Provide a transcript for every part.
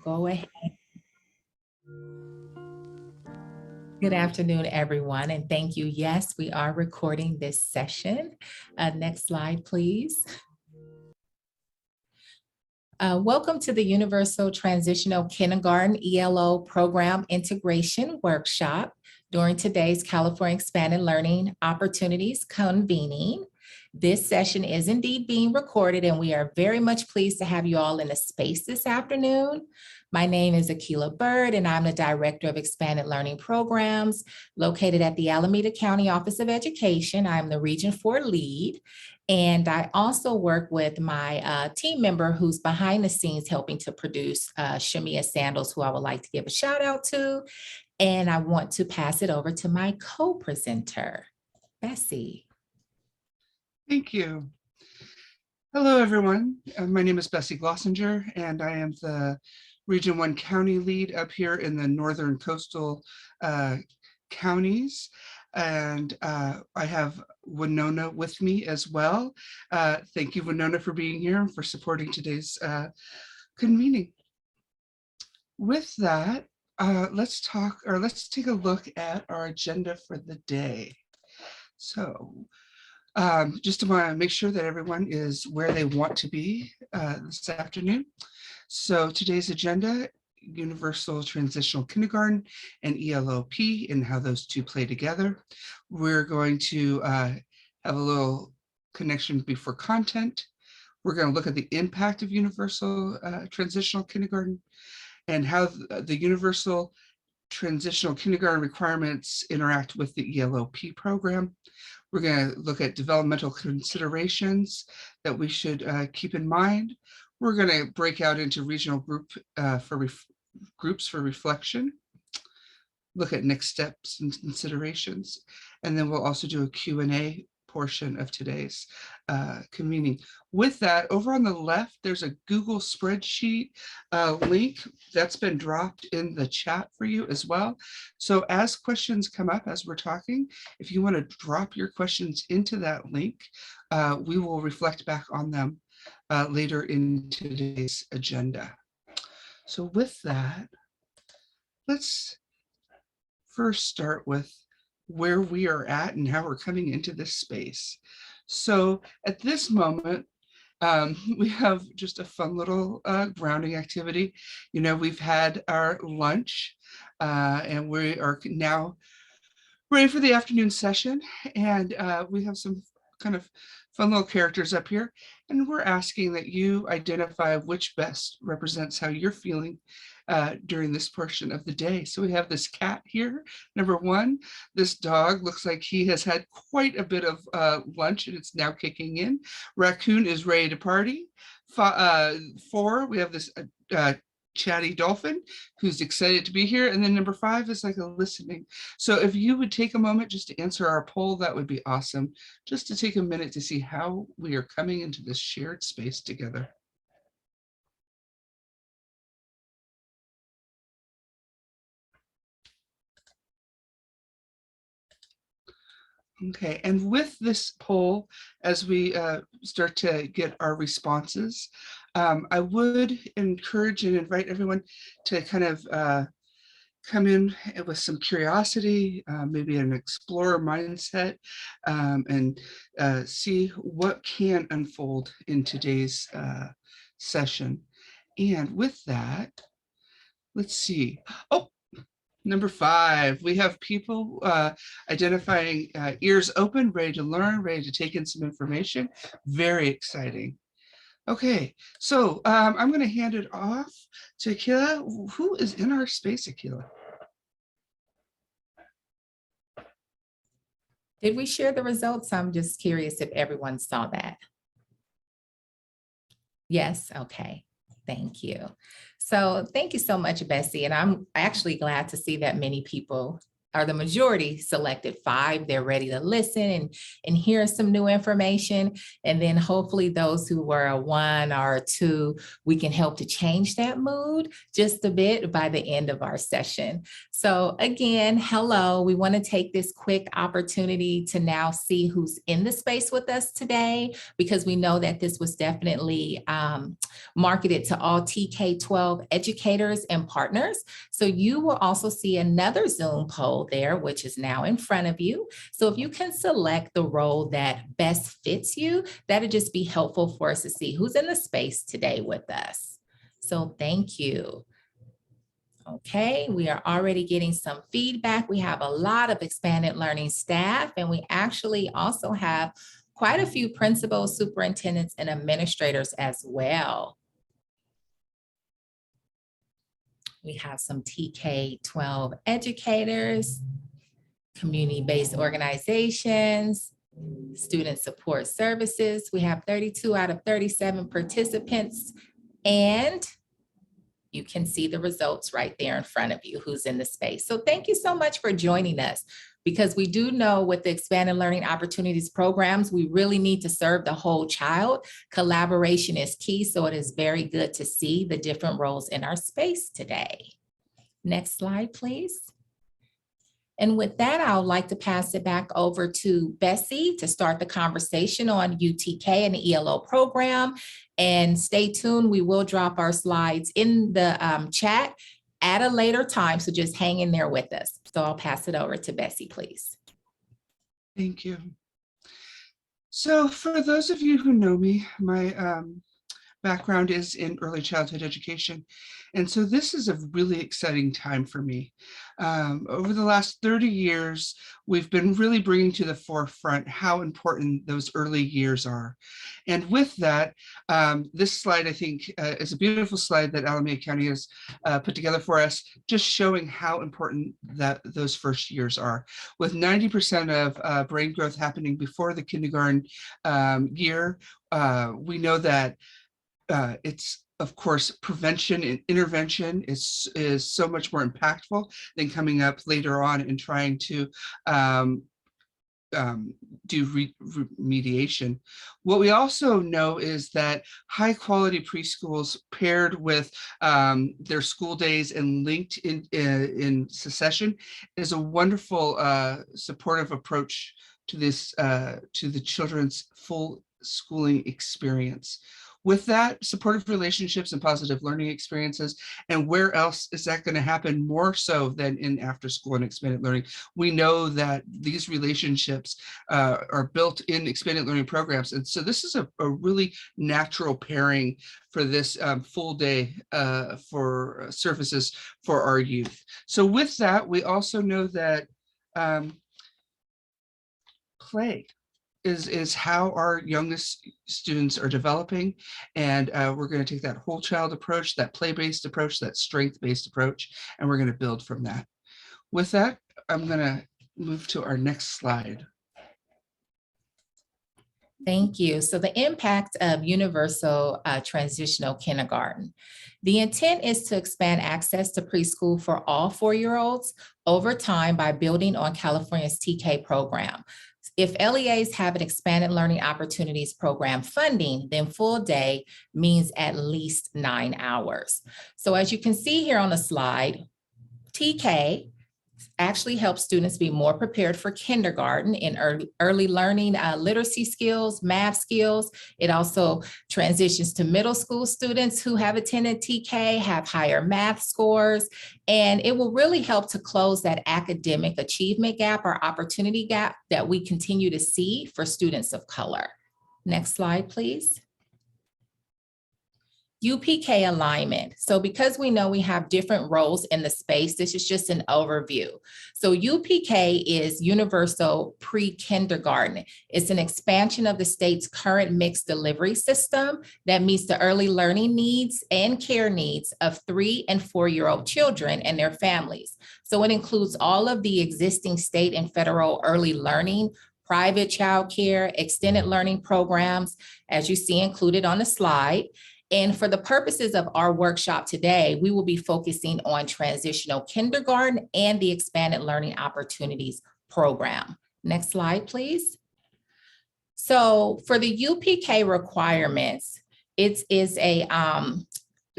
Go ahead. Good afternoon, everyone, and thank you. Yes, we are recording this session. Next slide, please. Welcome to the Universal Transitional Kindergarten ELO Program Integration Workshop during today's California Expanded Learning Opportunities Convening. This session is indeed being recorded, and we are very much pleased to have you all in the space this afternoon. My name is Akilah Byrd, and I'm the Director of Expanded Learning Programs located at the Alameda County Office of Education. I'm the Region 4 lead, and I also work with my team member who's behind the scenes helping to produce Shamia Sandals, who I would like to give a shout out to. And I want to pass it over to my co-presenter, Bessie. Thank you. Hello, everyone. My name is Bessie Glossenger, and I am the Region 1 County lead up here in the northern coastal counties. And I have Winona with me as well. Thank you, Winona, for being here and for supporting today's convening. With that, let's take a look at our agenda for the day. So just to want to make sure that everyone is where they want to be this afternoon. So today's agenda, Universal Transitional Kindergarten and ELO-P and how those two play together. We're going to have a little connection before content. We're going to look at the impact of Universal Transitional Kindergarten and how the Universal Transitional Kindergarten requirements interact with the ELO-P program. We're going to look at developmental considerations that we should keep in mind. We're going to break out into regional groups for reflection, look at next steps and considerations, and then we'll also do a Q&A portion of today's convening. With that, over on the left, there's a Google spreadsheet link that's been dropped in the chat for you as well. So as questions come up as we're talking, if you want to drop your questions into that link, we will reflect back on them later in today's agenda. So with that, let's first start with where we are at and how we're coming into this space. So at this moment, we have just a fun little grounding activity. You know, we've had our lunch and we are now ready for the afternoon session. And we have some kind of fun little characters up here. And we're asking that you identify which best represents how you're feeling during this portion of the day. So we have this cat here, number one. This dog looks like he has had quite a bit of lunch and it's now kicking in. Raccoon is ready to party. 4, we have this chatty dolphin who's excited to be here. And then number 5 is like a listening. So if you would take a moment just to answer our poll, that would be awesome. Just to take a minute to see how we are coming into this shared space together. Okay, and with this poll, as we start to get our responses, I would encourage and invite everyone to kind of come in with some curiosity, maybe an explorer mindset, and see what can unfold in today's session. And with that, let's see. Oh, number 5, we have people identifying ears open, ready to learn, ready to take in some information. Very exciting. Okay, so I'm going to hand it off to Akilah. Who is in our space, Akilah? Did we share the results? I'm just curious if everyone saw that. Yes, okay. Thank you. So thank you so much, Bessie. And I'm actually glad to see that many people or the majority selected 5. They're ready to listen and hear some new information. And then hopefully those who were a 1 or a 2, we can help to change that mood just a bit by the end of our session. So again, hello, we want to take this quick opportunity to now see who's in the space with us today, because we know that this was definitely marketed to all TK-12 educators and partners. So you will also see another Zoom poll there, which is now in front of you. So if you can select the role that best fits you, that'd just be helpful for us to see who's in the space today with us. So thank you. Okay, we are already getting some feedback. We have a lot of expanded learning staff, and we actually also have quite a few principals, superintendents, and administrators as well. We have some TK-12 educators, community-based organizations, student support services. We have 32 out of 37 participants, and you can see the results right there in front of you, who's in the space. So thank you so much for joining us, because we do know with the Expanded Learning Opportunities programs, we really need to serve the whole child. Collaboration is key, so it is very good to see the different roles in our space today. Next slide, please. And with that, I would like to pass it back over to Bessie to start the conversation on UTK and the ELO program. And stay tuned, we will drop our slides in the chat at a later time, so just hang in there with us. So I'll pass it over to Bessie, please. Thank you. So for those of you who know me, my background is in early childhood education. And so this is a really exciting time for me. Over the last 30 years, we've been really bringing to the forefront how important those early years are. And with that, this slide, I think, is a beautiful slide that Alameda County has put together for us, just showing how important that those first years are. With 90% of brain growth happening before the kindergarten year, we know that it's, of course, prevention and intervention is so much more impactful than coming up later on and trying to do remediation. What we also know is that high quality preschools paired with their school days and linked in succession is a wonderful supportive approach to this, to the children's full schooling experience. With that, supportive relationships and positive learning experiences, and where else is that going to happen more so than in after school and expanded learning? We know that these relationships are built in expanded learning programs. And so this is a really natural pairing for this full day for services for our youth. So with that, we also know that play is how our youngest students are developing. And we're going to take that whole child approach, that play-based approach, that strength-based approach, and we're going to build from that. With that, I'm going to move to our next slide. Thank you. So the impact of universal transitional kindergarten. The intent is to expand access to preschool for all 4-year-olds over time by building on California's TK program. If LEAs have an expanded learning opportunities program funding, then full day means at least 9 hours. So as you can see here on the slide, TK actually helps students be more prepared for kindergarten in early learning, literacy skills, math skills. It also transitions to middle school students who have attended TK, have higher math scores, and it will really help to close that academic achievement gap or opportunity gap that we continue to see for students of color. Next slide, please. UPK alignment. So because we know we have different roles in the space, this is just an overview. So UPK is universal pre-kindergarten. It's an expansion of the state's current mixed delivery system that meets the early learning needs and care needs of 3- and 4-year-old children and their families. So it includes all of the existing state and federal early learning, private childcare, extended learning programs, as you see included on the slide. And for the purposes of our workshop today, we will be focusing on transitional kindergarten and the expanded learning opportunities program. Next slide, please. So for the UPK requirements, it is a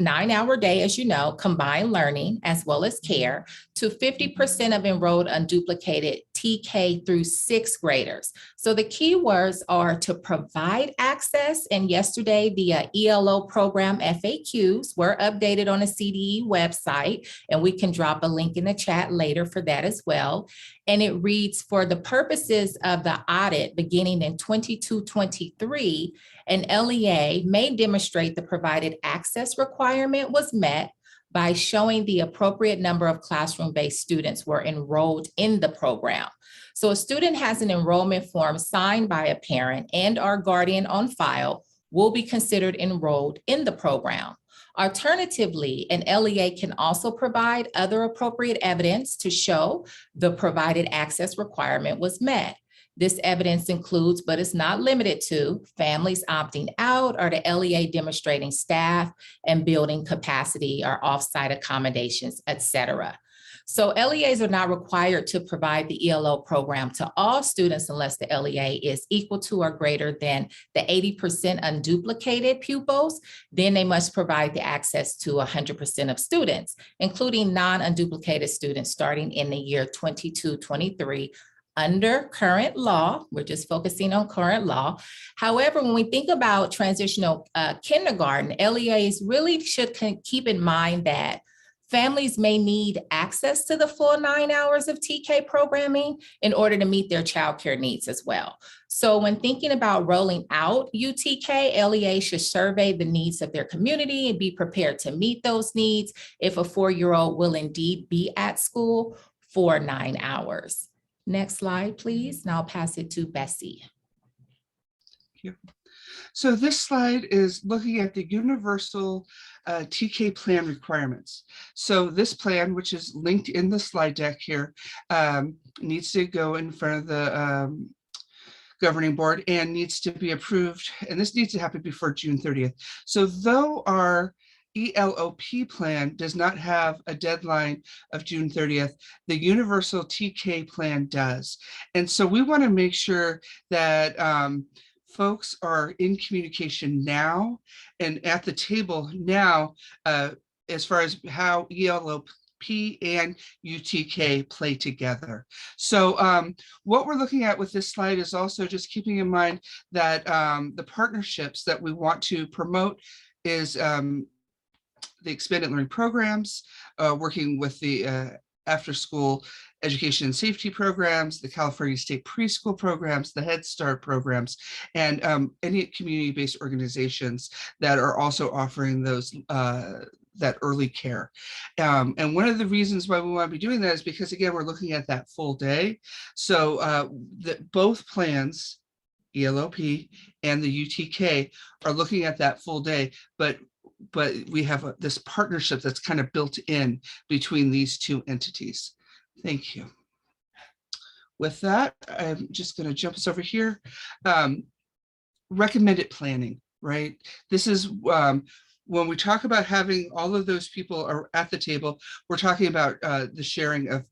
9-hour day, as you know, combined learning as well as care to 50% of enrolled unduplicated TK through 6th graders. So the key words are to provide access. And yesterday, the ELO program FAQs were updated on the CDE website, and we can drop a link in the chat later for that as well. And it reads, for the purposes of the audit beginning in 22-23, an LEA may demonstrate the provided access requirement was met by showing the appropriate number of classroom-based students were enrolled in the program. So a student has an enrollment form signed by a parent and our guardian on file will be considered enrolled in the program. Alternatively, an LEA can also provide other appropriate evidence to show the provided access requirement was met. This evidence includes, but is not limited to, families opting out or the LEA demonstrating staff and building capacity or offsite accommodations, et cetera. So LEAs are not required to provide the ELO program to all students unless the LEA is equal to or greater than the 80% unduplicated pupils. Then they must provide the access to 100% of students, including non-unduplicated students starting in the year 22-23 under current law. We're just focusing on current law. However, when we think about transitional kindergarten, LEAs really should keep in mind that families may need access to the full 9 hours of TK programming in order to meet their childcare needs as well. So when thinking about rolling out UTK, LEA should survey the needs of their community and be prepared to meet those needs if a 4-year-old will indeed be at school for 9 hours. Next slide, please. And I'll pass it to Bessie. Thank you. So this slide is looking at the universal TK plan requirements. So this plan, which is linked in the slide deck here, needs to go in front of the governing board and needs to be approved. And this needs to happen before June 30th. So though our ELO-P plan does not have a deadline of June 30th, the universal TK plan does. And so we want to make sure that folks are in communication now and at the table now as far as how ELO-P and UTK play together. So what we're looking at with this slide is also just keeping in mind that the partnerships that we want to promote is the expanded learning programs, working with the after-school education and safety programs, the California State preschool programs, the Head Start programs, and any community-based organizations that are also offering those that early care. And one of the reasons why we want to be doing that is because, again, we're looking at that full day. So both plans, ELO-P and the UTK, are looking at that full day, but we have this partnership that's kind of built in between these two entities. Thank you. With that, I'm just going to jump us over here. Recommended planning, right? This is when we talk about having all of those people are at the table, we're talking about the sharing of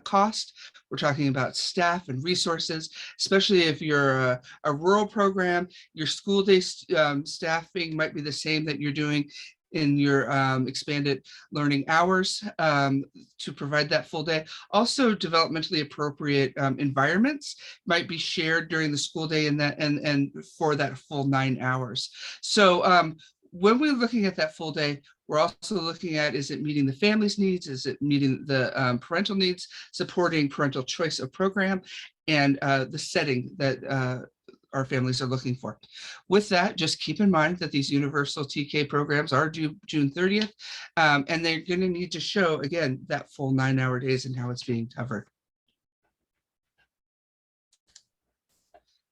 cost. We're talking about staff and resources, especially if you're a rural program, your school day staffing might be the same that you're doing in your expanded learning hours to provide that full day. Also, developmentally appropriate environments might be shared during the school day and for that full 9 hours. So when we're looking at that full day, we're also looking at, is it meeting the family's needs? Is it meeting the parental needs, supporting parental choice of program, and the setting that our families are looking for. With that, just keep in mind that these universal TK programs are due June 30th, and they're going to need to show, again, that full 9 hour days and how it's being covered.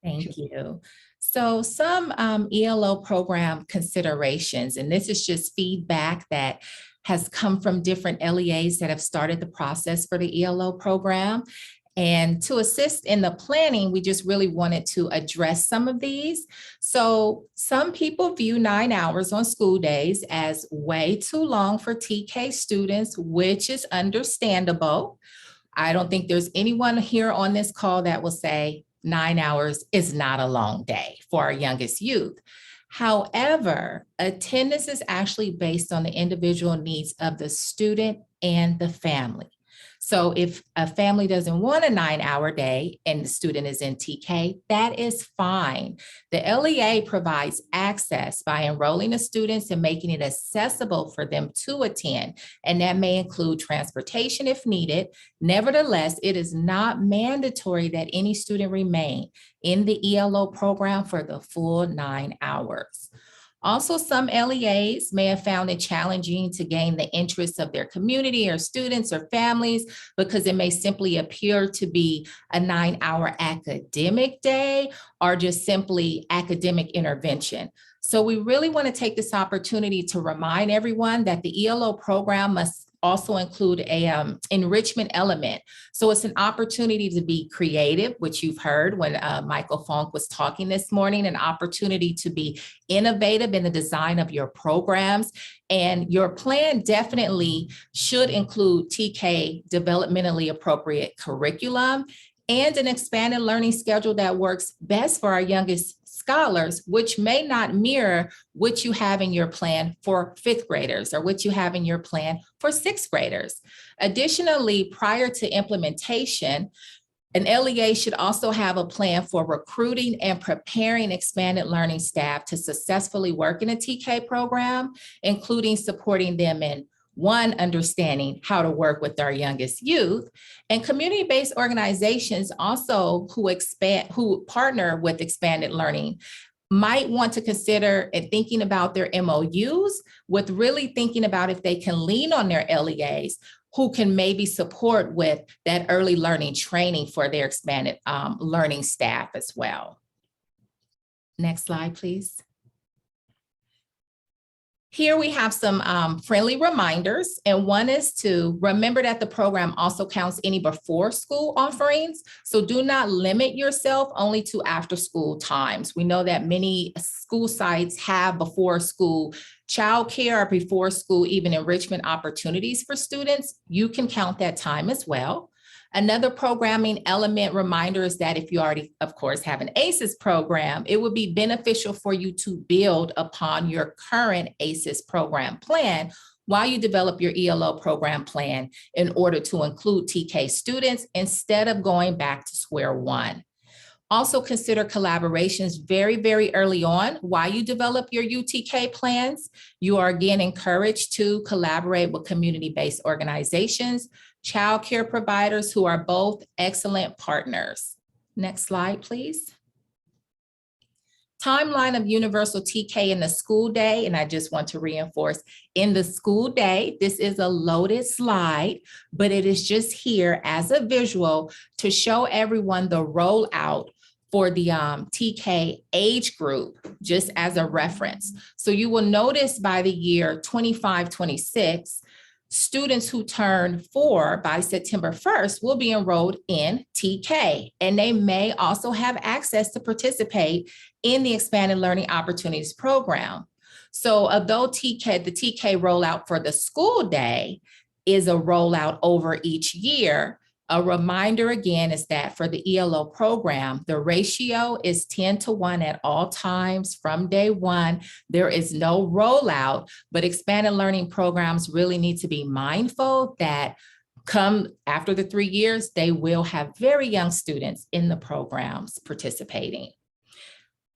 Thank you. So some ELO program considerations, and this is just feedback that has come from different LEAs that have started the process for the ELO program. And to assist in the planning, we just really wanted to address some of these. So some people view 9 hours on school days as way too long for TK students, which is understandable. I don't think there's anyone here on this call that will say 9 hours is not a long day for our youngest youth. However, attendance is actually based on the individual needs of the student and the family. So if a family doesn't want a 9-hour day and the student is in TK, that is fine. The LEA provides access by enrolling the students and making it accessible for them to attend, and that may include transportation if needed. Nevertheless, it is not mandatory that any student remain in the ELO program for the full 9 hours. Also, some LEAs may have found it challenging to gain the interest of their community or students or families because it may simply appear to be a 9-hour academic day or just simply academic intervention. So we really want to take this opportunity to remind everyone that the ELO program must also include a enrichment element. So it's an opportunity to be creative, which you've heard when Michael Funk was talking this morning, an opportunity to be innovative in the design of your programs. And your plan definitely should include TK developmentally appropriate curriculum and an expanded learning schedule that works best for our youngest scholars, which may not mirror what you have in your plan for 5th graders or what you have in your plan for 6th graders. Additionally, prior to implementation, an LEA should also have a plan for recruiting and preparing expanded learning staff to successfully work in a TK program, including supporting them in one, understanding how to work with our youngest youth, and community-based organizations also who partner with expanded learning might want to consider thinking about their MOUs with really thinking about if they can lean on their LEAs who can maybe support with that early learning training for their expanded learning staff as well. Next slide, please. Here we have some friendly reminders, and one is to remember that the program also counts any before school offerings. So do not limit yourself only to after school times. We know that many school sites have before school childcare or before school even enrichment opportunities for students. You can count that time as well. Another programming element reminder is that if you already, of course, have an ACES program, it would be beneficial for you to build upon your current ACES program plan while you develop your ELO program plan in order to include TK students instead of going back to square one. Also consider collaborations very, very early on while you develop your UTK plans. You are again encouraged to collaborate with community-based organizations, childcare providers who are both excellent partners. Next slide, please. Timeline of universal TK in the school day, and I just want to reinforce, in the school day, this is a loaded slide, but it is just here as a visual to show everyone the rollout for the TK age group, just as a reference. So you will notice by the year 25-26, students who turn 4 by September 1st will be enrolled in TK, and they may also have access to participate in the Expanded Learning Opportunities Program. So although the TK rollout for the school day is a rollout over each year, a reminder again is that for the ELO program, the ratio is 10-1 at all times from day one. There is no rollout, but expanded learning programs really need to be mindful that come after the 3 years, they will have very young students in the programs participating.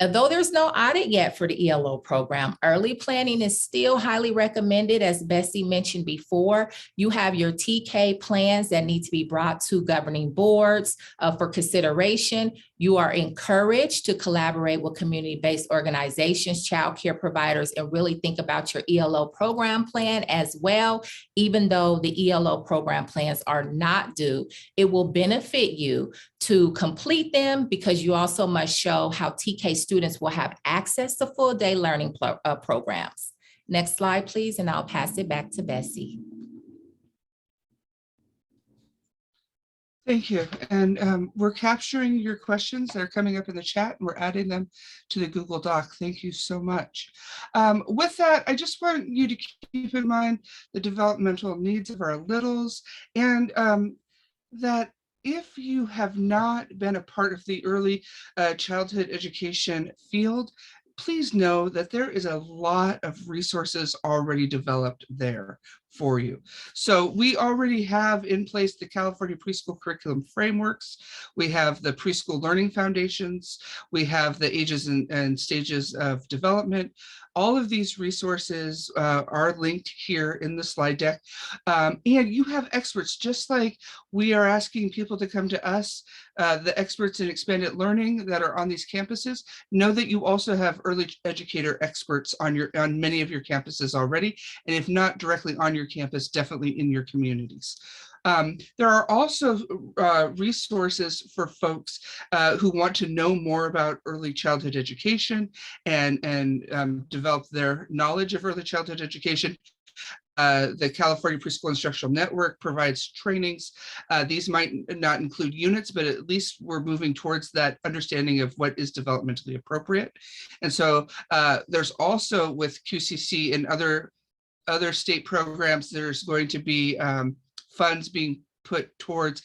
Although there's no audit yet for the ELO program, early planning is still highly recommended. As Bessie mentioned before, you have your TK plans that need to be brought to governing boards for consideration. You are encouraged to collaborate with community-based organizations, childcare providers, and really think about your ELO program plan as well. Even though the ELO program plans are not due, it will benefit you to complete them because you also must show how TK students will have access to full day learning programs. Next slide, please, and I'll pass it back to Bessie. Thank you. And we're capturing your questions that are coming up in the chat, and we're adding them to the Google Doc. Thank you so much. With that, I just want you to keep in mind the developmental needs of our littles, and that if you have not been a part of the early childhood education field, please know that there is a lot of resources already developed there for you. So we already have in place the California Preschool Curriculum Frameworks. We have the Preschool Learning Foundations. We have the Ages and Stages of Development. All of these resources are linked here in the slide deck. And you have experts, just like we are asking people to come to us, the experts in expanded learning that are on these campuses. Know that you also have early educator experts on many of your campuses already, and if not directly on your campus, definitely in your communities. There are also resources for folks who want to know more about early childhood education and develop their knowledge of early childhood education. The California Preschool Instructional Network provides trainings. These might not include units, but at least we're moving towards that understanding of what is developmentally appropriate. And so there's also with QCC and other state programs, there's going to be funds being put towards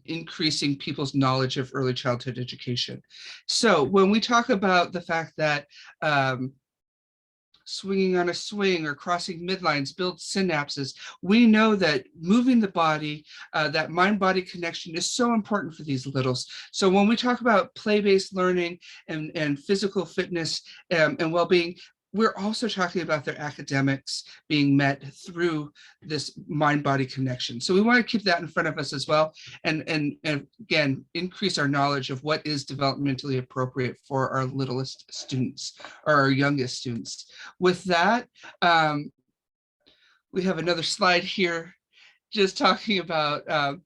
increasing people's knowledge of early childhood education. So when we talk about the fact that swinging on a swing or crossing midlines builds synapses, we know that moving the body, that mind-body connection is so important for these littles. So when we talk about play-based learning and physical fitness and well-being, we're also talking about their academics being met through this mind-body connection. So we want to keep that in front of us as well, and again, increase our knowledge of what is developmentally appropriate for our littlest students or our youngest students. With that, we have another slide here just talking about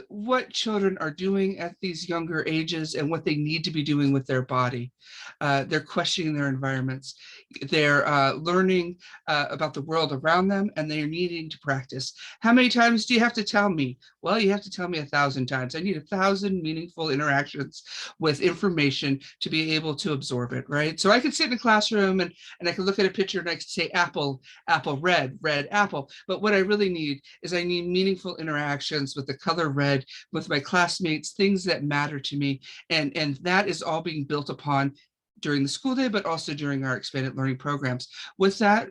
what children are doing at these younger ages and what they need to be doing with their body. They're questioning their environments. They're learning about the world around them, and they're needing to practice. How many times do you have to tell me? Well, you have to tell me 1,000 times. I need 1,000 meaningful interactions with information to be able to absorb it, right? So I could sit in a classroom and I could look at a picture and I could say apple, apple, red, red, apple. But what I really need is I need meaningful interactions with the color red, with my classmates, things that matter to me. And that is all being built upon during the school day, but also during our expanded learning programs. With that,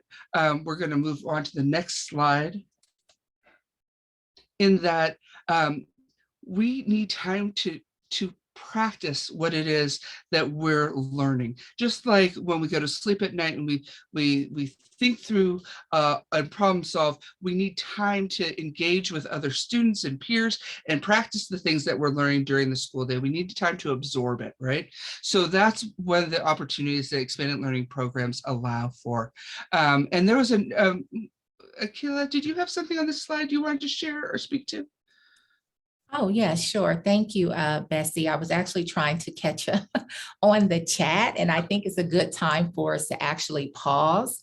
we're going to move on to the next slide. In that we need time to practice what it is that we're learning. Just like when we go to sleep at night and we think through and problem solve, we need time to engage with other students and peers and practice the things that we're learning during the school day. We need time to absorb it, right? So that's one of the opportunities that expanded learning programs allow for. And there was Akilah, did you have something on this slide you wanted to share or speak to? Oh, yeah, sure. Thank you, Bessie. I was actually trying to catch up on the chat, and I think it's a good time for us to actually pause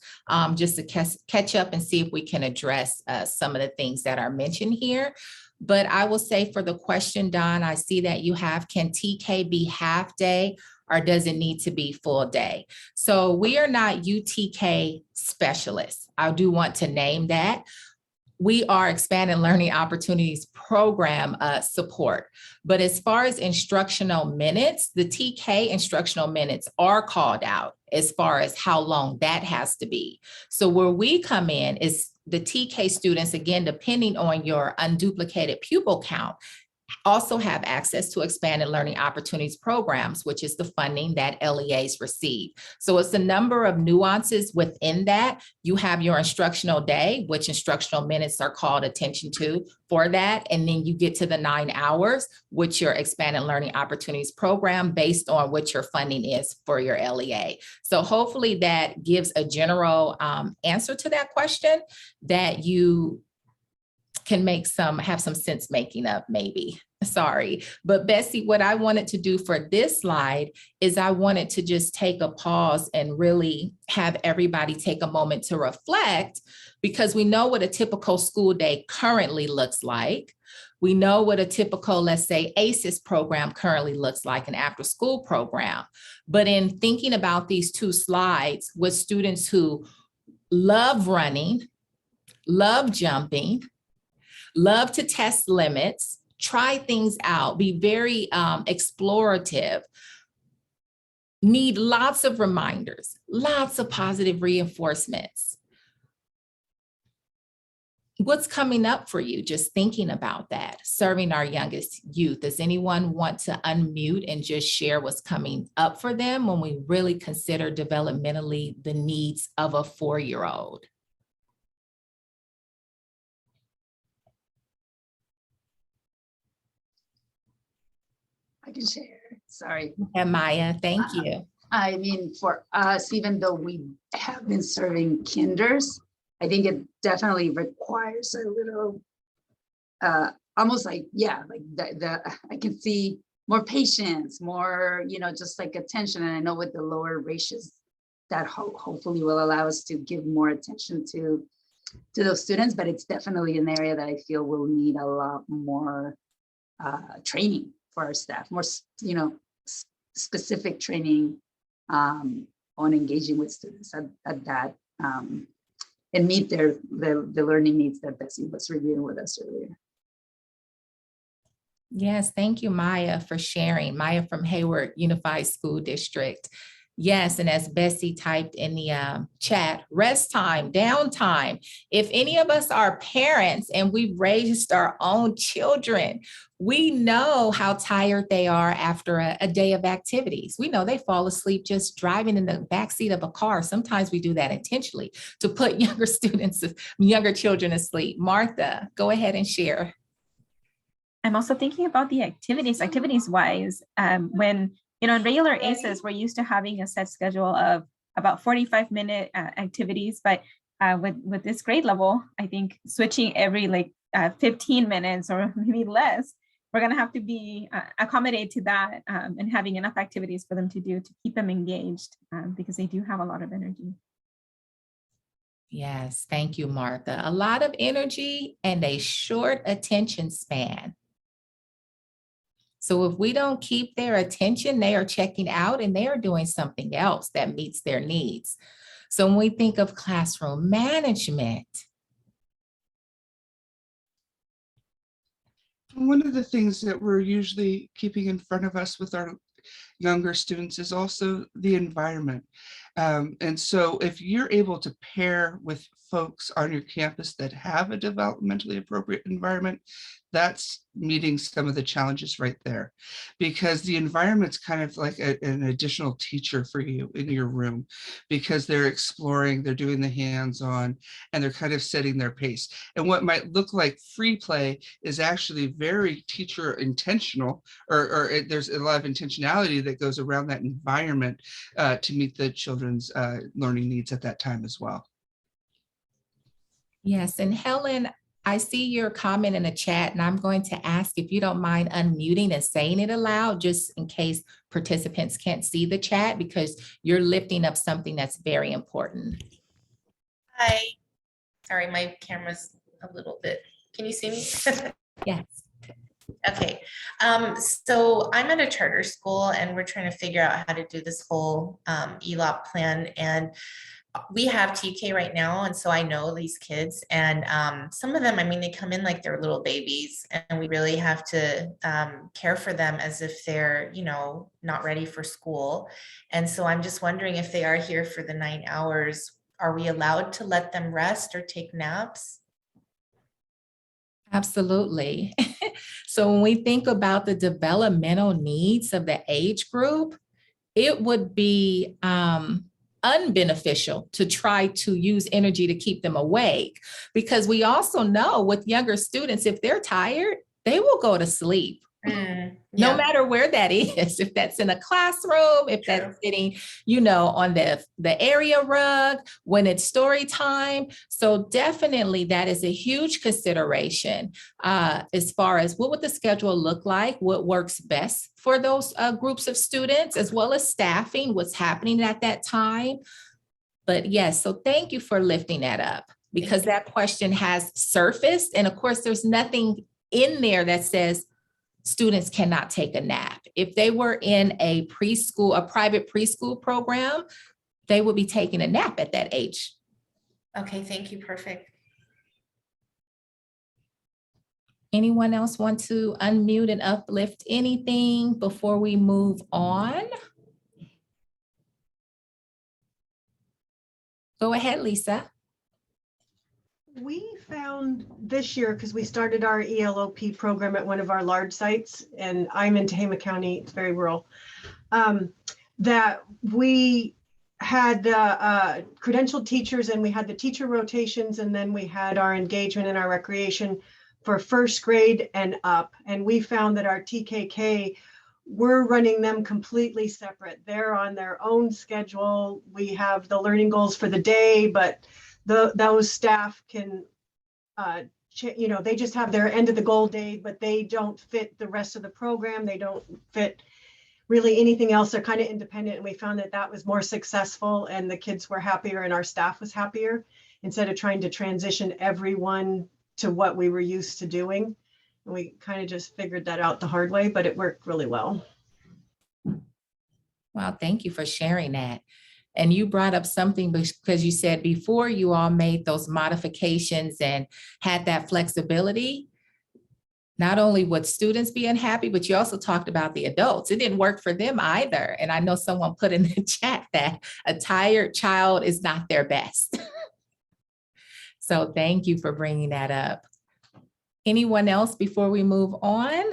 just to catch up and see if we can address some of the things that are mentioned here. But I will say for the question, Don, I see that you have, can TK be half day or does it need to be full day? So we are not UTK specialists. I do want to name that. We are expanded learning opportunities program support. But as far as instructional minutes, the TK instructional minutes are called out as far as how long that has to be. So where we come in is the TK students, again, depending on your unduplicated pupil count, also have access to expanded learning opportunities programs, which is the funding that LEAs receive. So it's a number of nuances within that. You have your instructional day, which instructional minutes are called attention to for that. And then you get to the 9 hours, which your expanded learning opportunities program based on what your funding is for your LEA. So hopefully that gives a general answer to that question, that you can have some sense making up maybe. Sorry. But Bessie, what I wanted to do for this slide is I wanted to just take a pause and really have everybody take a moment to reflect, because we know what a typical school day currently looks like. We know what a typical, let's say, ACES program currently looks like, an after school program. But in thinking about these two slides with students who love running, love jumping, love to test limits, try things out, be very explorative, need lots of reminders, lots of positive reinforcements. What's coming up for you just thinking about that, serving our youngest youth? Does anyone want to unmute and just share what's coming up for them when we really consider developmentally the needs of a 4-year-old? I can share. Sorry. And Maya, thank you. I mean, for us, even though we have been serving kinders, I think it definitely requires a little, almost like, yeah, like I can see more patience, more, just like attention. And I know with the lower ratios, that hopefully will allow us to give more attention to those students. But it's definitely an area that I feel will need a lot more training for our staff, more, specific training on engaging with students at that and meet the learning needs that Bessie was reviewing with us earlier. Yes, thank you, Maya, for sharing. Maya from Hayward Unified School District. Yes, and as Bessie typed in the chat, rest time, downtime. If any of us are parents and we've raised our own children, we know how tired they are after a day of activities. We know they fall asleep just driving in the backseat of a car. Sometimes we do that intentionally to put younger children asleep. Martha, go ahead and share. I'm also thinking about the activities wise, when, in regular ACES, we're used to having a set schedule of about 45-minute activities, but with this grade level, I think switching every 15 minutes or maybe less, we're going to have to be accommodate to that and having enough activities for them to do to keep them engaged because they do have a lot of energy. Yes, thank you, Martha. A lot of energy and a short attention span. So if we don't keep their attention, they are checking out and they are doing something else that meets their needs. So when we think of classroom management, one of the things that we're usually keeping in front of us with our younger students is also the environment. And so if you're able to pair with folks on your campus that have a developmentally appropriate environment, that's meeting some of the challenges right there, because the environment's kind of like an additional teacher for you in your room, because they're exploring, they're doing the hands-on, and they're kind of setting their pace. And what might look like free play is actually very teacher intentional, or there's a lot of intentionality that goes around that environment to meet the children's learning needs at that time as well. Yes, and Helen, I see your comment in the chat, and I'm going to ask if you don't mind unmuting and saying it aloud, just in case participants can't see the chat, because you're lifting up something that's very important. Hi. Sorry, my camera's a little bit. Can you see me? Yes. Okay. So I'm at a charter school and we're trying to figure out how to do this whole ELO-P plan. And we have TK right now, and so I know these kids, and some of them, I mean, they come in like they're little babies, and we really have to care for them as if they're, not ready for school. And so I'm just wondering, if they are here for the 9 hours, are we allowed to let them rest or take naps? Absolutely. So when we think about the developmental needs of the age group, it would be unbeneficial to try to use energy to keep them awake, because we also know with younger students, if they're tired, they will go to sleep No matter where that is, if that's in a classroom, if True. that's sitting, on the area rug, when it's story time. So definitely that is a huge consideration as far as what would the schedule look like, what works best for those groups of students, as well as staffing, what's happening at that time. But yes, so thank you for lifting that up, because that question has surfaced. And of course, there's nothing in there that says students cannot take a nap. If they were in a private preschool program, they would be taking a nap at that age. Okay, thank you. Perfect. Anyone else want to unmute and uplift anything before we move on? Go ahead, Lisa. We found this year, because we started our ELO-P program at one of our large sites, and I'm in Tehama County, it's very rural, that we had credentialed teachers, and we had the teacher rotations, and then we had our engagement and our recreation for first grade and up. And we found that our TKK, we're running them completely separate. They're on their own schedule. We have the learning goals for the day, but those staff can, they just have their end of the goal day, but they don't fit the rest of the program. They don't fit really anything else. They're kind of independent. And we found that that was more successful, and the kids were happier and our staff was happier, instead of trying to transition everyone to what we were used to doing. And we kind of just figured that out the hard way, but it worked really well. Well, thank you for sharing that. And you brought up something because you said before you all made those modifications and had that flexibility, not only would students be unhappy, but you also talked about the adults. It didn't work for them either. And I know someone put in the chat that a tired child is not their best. So thank you for bringing that up. Anyone else before we move on?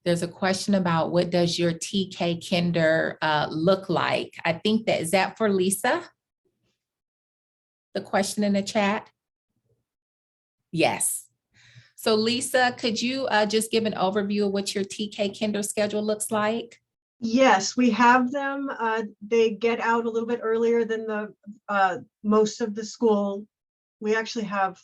There's a question about what does your TK Kinder look like? I think is that for Lisa? The question in the chat? Yes. So Lisa, could you just give an overview of what your TK Kinder schedule looks like? Yes, we have them. They get out a little bit earlier than the most of the school. We actually have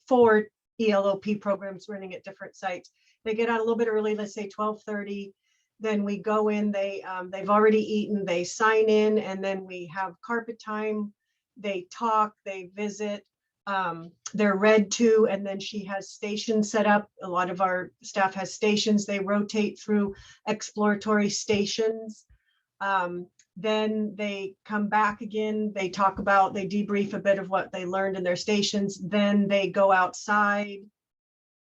4 ELO-P programs running at different sites. They get out a little bit early, let's say 12:30. Then we go in, they've already eaten, they sign in, and then we have carpet time. They talk, they visit, they're read to, and then she has stations set up. A lot of our staff has stations. They rotate through exploratory stations. Then they come back again, they debrief a bit of what they learned in their stations. Then they go outside.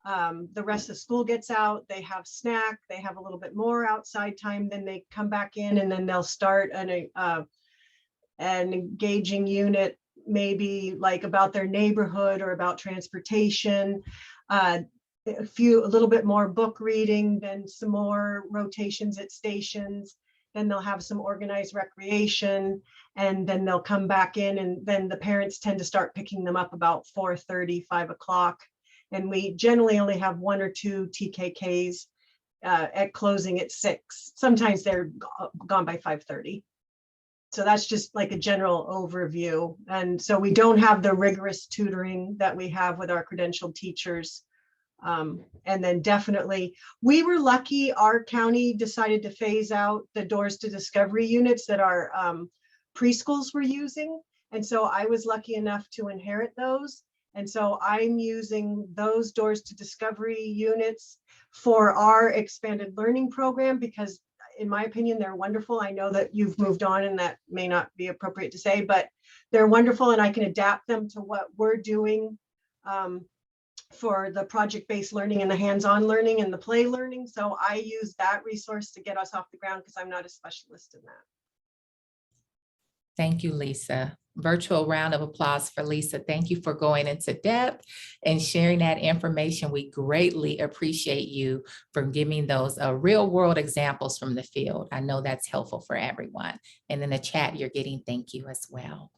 The rest of the school gets out, they have snack, they have a little bit more outside time, then they come back in, and then they'll start an engaging unit, maybe like about their neighborhood or about transportation, a little bit more book reading, then some more rotations at stations, then they'll have some organized recreation, and then they'll come back in, and then the parents tend to start picking them up about 4:30, 5 o'clock. And we generally only have 1 or 2 TKKs at closing at 6. Sometimes they're gone by 5:30. So that's just like a general overview. And so we don't have the rigorous tutoring that we have with our credentialed teachers. And then definitely, we were lucky, our county decided to phase out the Doors to Discovery units that our preschools were using. And so I was lucky enough to inherit those. And so I'm using those Doors to Discovery units for our expanded learning program, because in my opinion, they're wonderful. I know that you've moved on and that may not be appropriate to say, but they're wonderful, and I can adapt them to what we're doing for the project-based learning and the hands-on learning and the play learning. So I use that resource to get us off the ground, because I'm not a specialist in that. Thank you, Lisa. Virtual round of applause for Lisa. Thank you for going into depth and sharing that information. We greatly appreciate you for giving those real world examples from the field. I know that's helpful for everyone. And in the chat, you're getting thank you as well.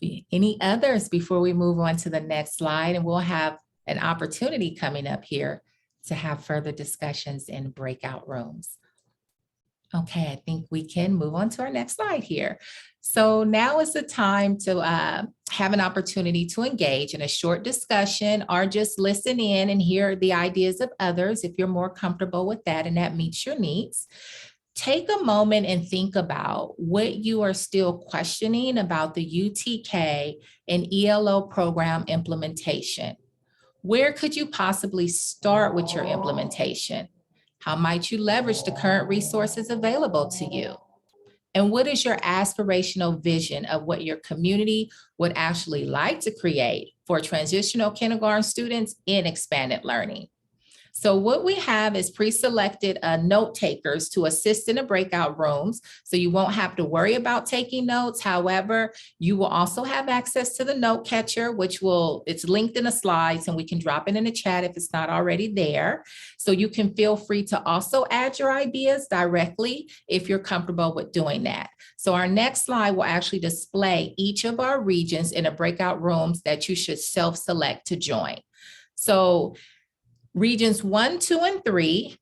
Any others before we move on to the next slide? And we'll have an opportunity coming up here to have further discussions in breakout rooms. Okay, I think we can move on to our next slide here. So now is the time to have an opportunity to engage in a short discussion or just listen in and hear the ideas of others if you're more comfortable with that and that meets your needs. Take a moment and think about what you are still questioning about the UTK and ELO program implementation. Where could you possibly start with your implementation? How might you leverage the current resources available to you? And what is your aspirational vision of what your community would actually like to create for transitional kindergarten students in expanded learning? So what we have is pre-selected note takers to assist in the breakout rooms. So you won't have to worry about taking notes. However, you will also have access to the note catcher, it's linked in the slides, and we can drop it in the chat if it's not already there. So you can feel free to also add your ideas directly if you're comfortable with doing that. So our next slide will actually display each of our regions in the breakout rooms that you should self-select to join. So regions 1, 2, and 3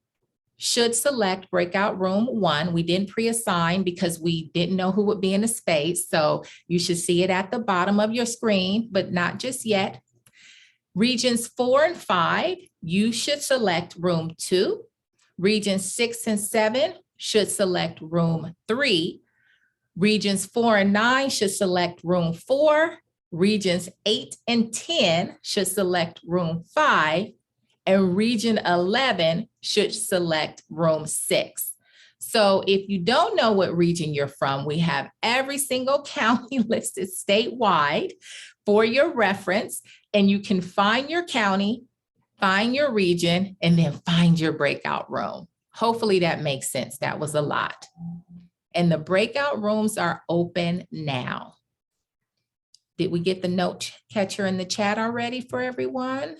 should select breakout room 1. We didn't pre-assign because we didn't know who would be in the space. So you should see it at the bottom of your screen, but not just yet. Regions 4 and 5, you should select room 2. Regions 6 and 7 should select room 3. Regions 4 and 9 should select room 4. Regions 8 and 10 should select room 5. And region 11 should select room 6. So if you don't know what region you're from, we have every single county listed statewide for your reference, and you can find your county, find your region, and then find your breakout room. Hopefully that makes sense. That was a lot. And the breakout rooms are open now. Did we get the note catcher in the chat already for everyone?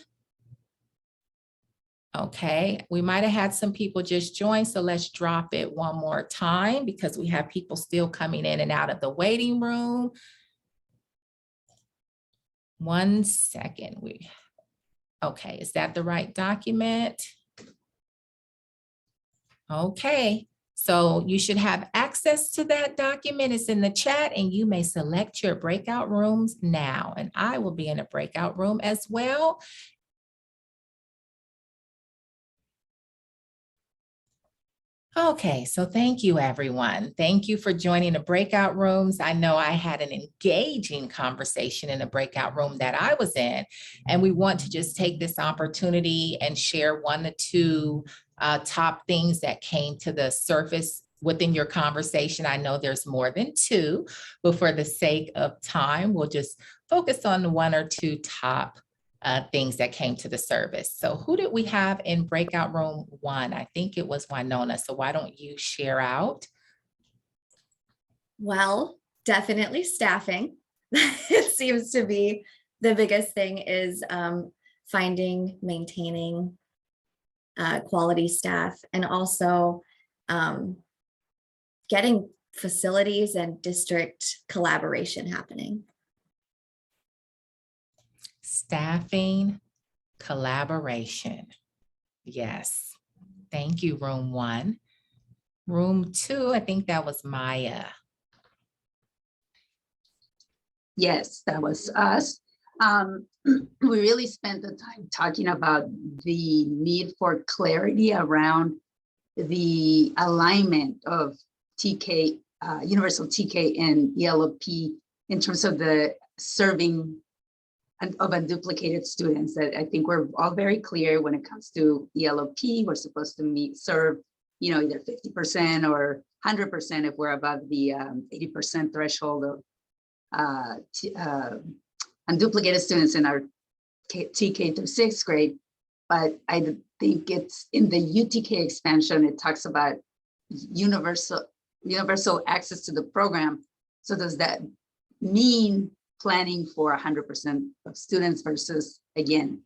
Okay, we might have had some people just join, so let's drop it one more time because we have people still coming in and out of the waiting room. 1 second. Okay, is that the right document? Okay, so you should have access to that document. It's in the chat and you may select your breakout rooms now. And I will be in a breakout room as well. Okay, so thank you, everyone. Thank you for joining the breakout rooms. I know I had an engaging conversation in the breakout room that I was in, and we want to just take this opportunity and share 1 or 2 top things that came to the surface within your conversation. I know there's more than 2, but for the sake of time, we'll just focus on the 1 or 2 top things that came to the service. So who did we have in breakout room 1? I think it was Winona. So why don't you share out? Well, definitely staffing. It seems to be the biggest thing is finding, maintaining quality staff, and also getting facilities and district collaboration happening. Staffing, collaboration. Yes. Thank you, room 1. Room 2, I think that was Maya. Yes, that was us. We really spent the time talking about the need for clarity around the alignment of TK, universal TK and ELO-P in terms of the serving of unduplicated students. That I think we're all very clear when it comes to ELO-P, we're supposed to serve, either 50% or 100% if we're above the 80% threshold of unduplicated students in our TK through 6th grade. But I think it's in the UTK expansion, it talks about universal access to the program. So does that mean planning for 100% of students versus, again,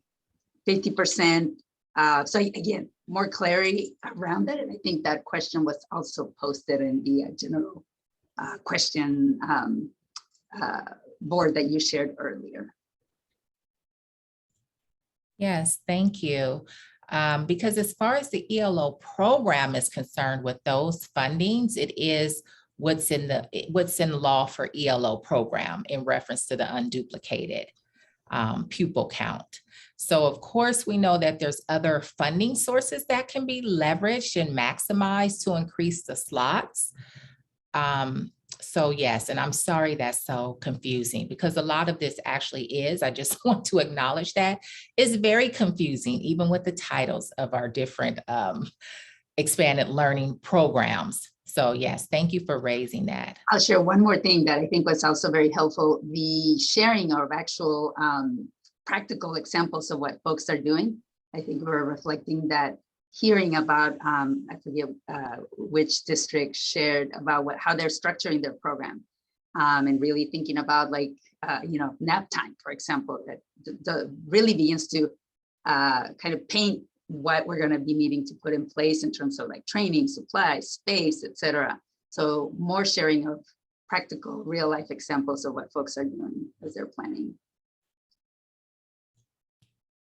50%? So again, more clarity around that. And I think that question was also posted in the general question board that you shared earlier. Yes, thank you. Because as far as the ELO program is concerned with those fundings, it is what's in law for ELO program in reference to the unduplicated pupil count. So of course, we know that there's other funding sources that can be leveraged and maximized to increase the slots. So yes, and I'm sorry that's so confusing because a lot of this actually is, I just want to acknowledge that, is very confusing, even with the titles of our different expanded learning programs. So yes, thank you for raising that. I'll share one more thing that I think was also very helpful, the sharing of actual practical examples of what folks are doing. I think we're reflecting that, hearing about, I forget which district shared about how they're structuring their program, and really thinking about like, nap time, for example, that really begins to kind of paint what we're going to be needing to put in place in terms of like training, supplies, space, etc. So more sharing of practical real life examples of what folks are doing as they're planning.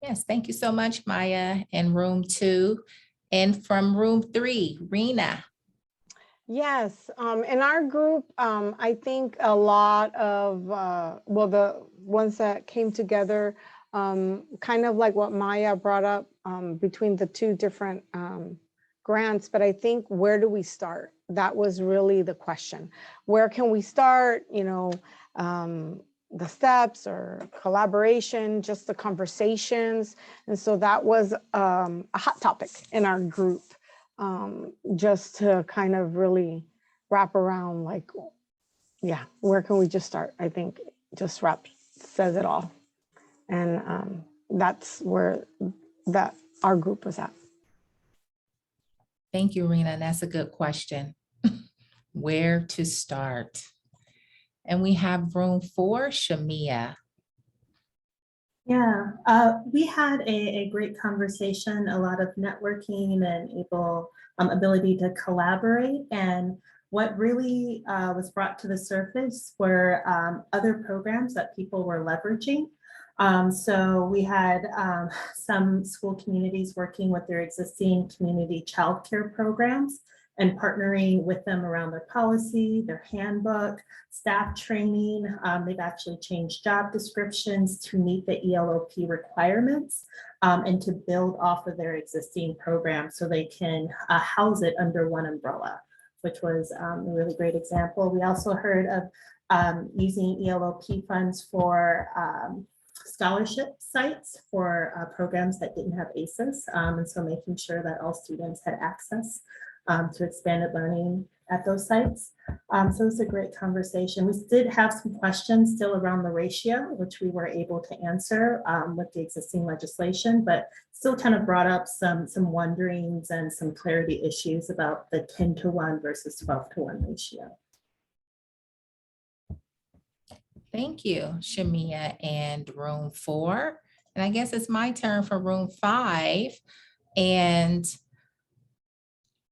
Yes, thank you so much, Maya, in room 2. And from room 3, Rena. Yes, in our group, I think a lot of, the ones that came together, kind of like what Maya brought up between the 2 different grants, but I think where do we start? That was really the question. Where can we start? The steps or collaboration, just the conversations. And so that was a hot topic in our group, just to kind of really wrap around like, yeah, where can we just start? I think just says it all. And that's where our group was at. Thank you, Rena. That's a good question. Where to start? And we have room 4, Shamia. Yeah, we had a great conversation, a lot of networking and ability to collaborate. And what really was brought to the surface were other programs that people were leveraging. So we had some school communities working with their existing community childcare programs and partnering with them around their policy, their handbook, staff training. They've actually changed job descriptions to meet the ELO-P requirements and to build off of their existing program so they can house it under one umbrella, which was a really great example. We also heard of using ELO-P funds for scholarship sites for programs that didn't have ACEs. And so making sure that all students had access to expanded learning at those sites. So it was a great conversation. We did have some questions still around the ratio, which we were able to answer with the existing legislation, but still kind of brought up some wonderings and some clarity issues about the 10-to-1 versus 12-to-1 ratio. Thank you, Shamia, and room 4. And I guess it's my turn for room 5. And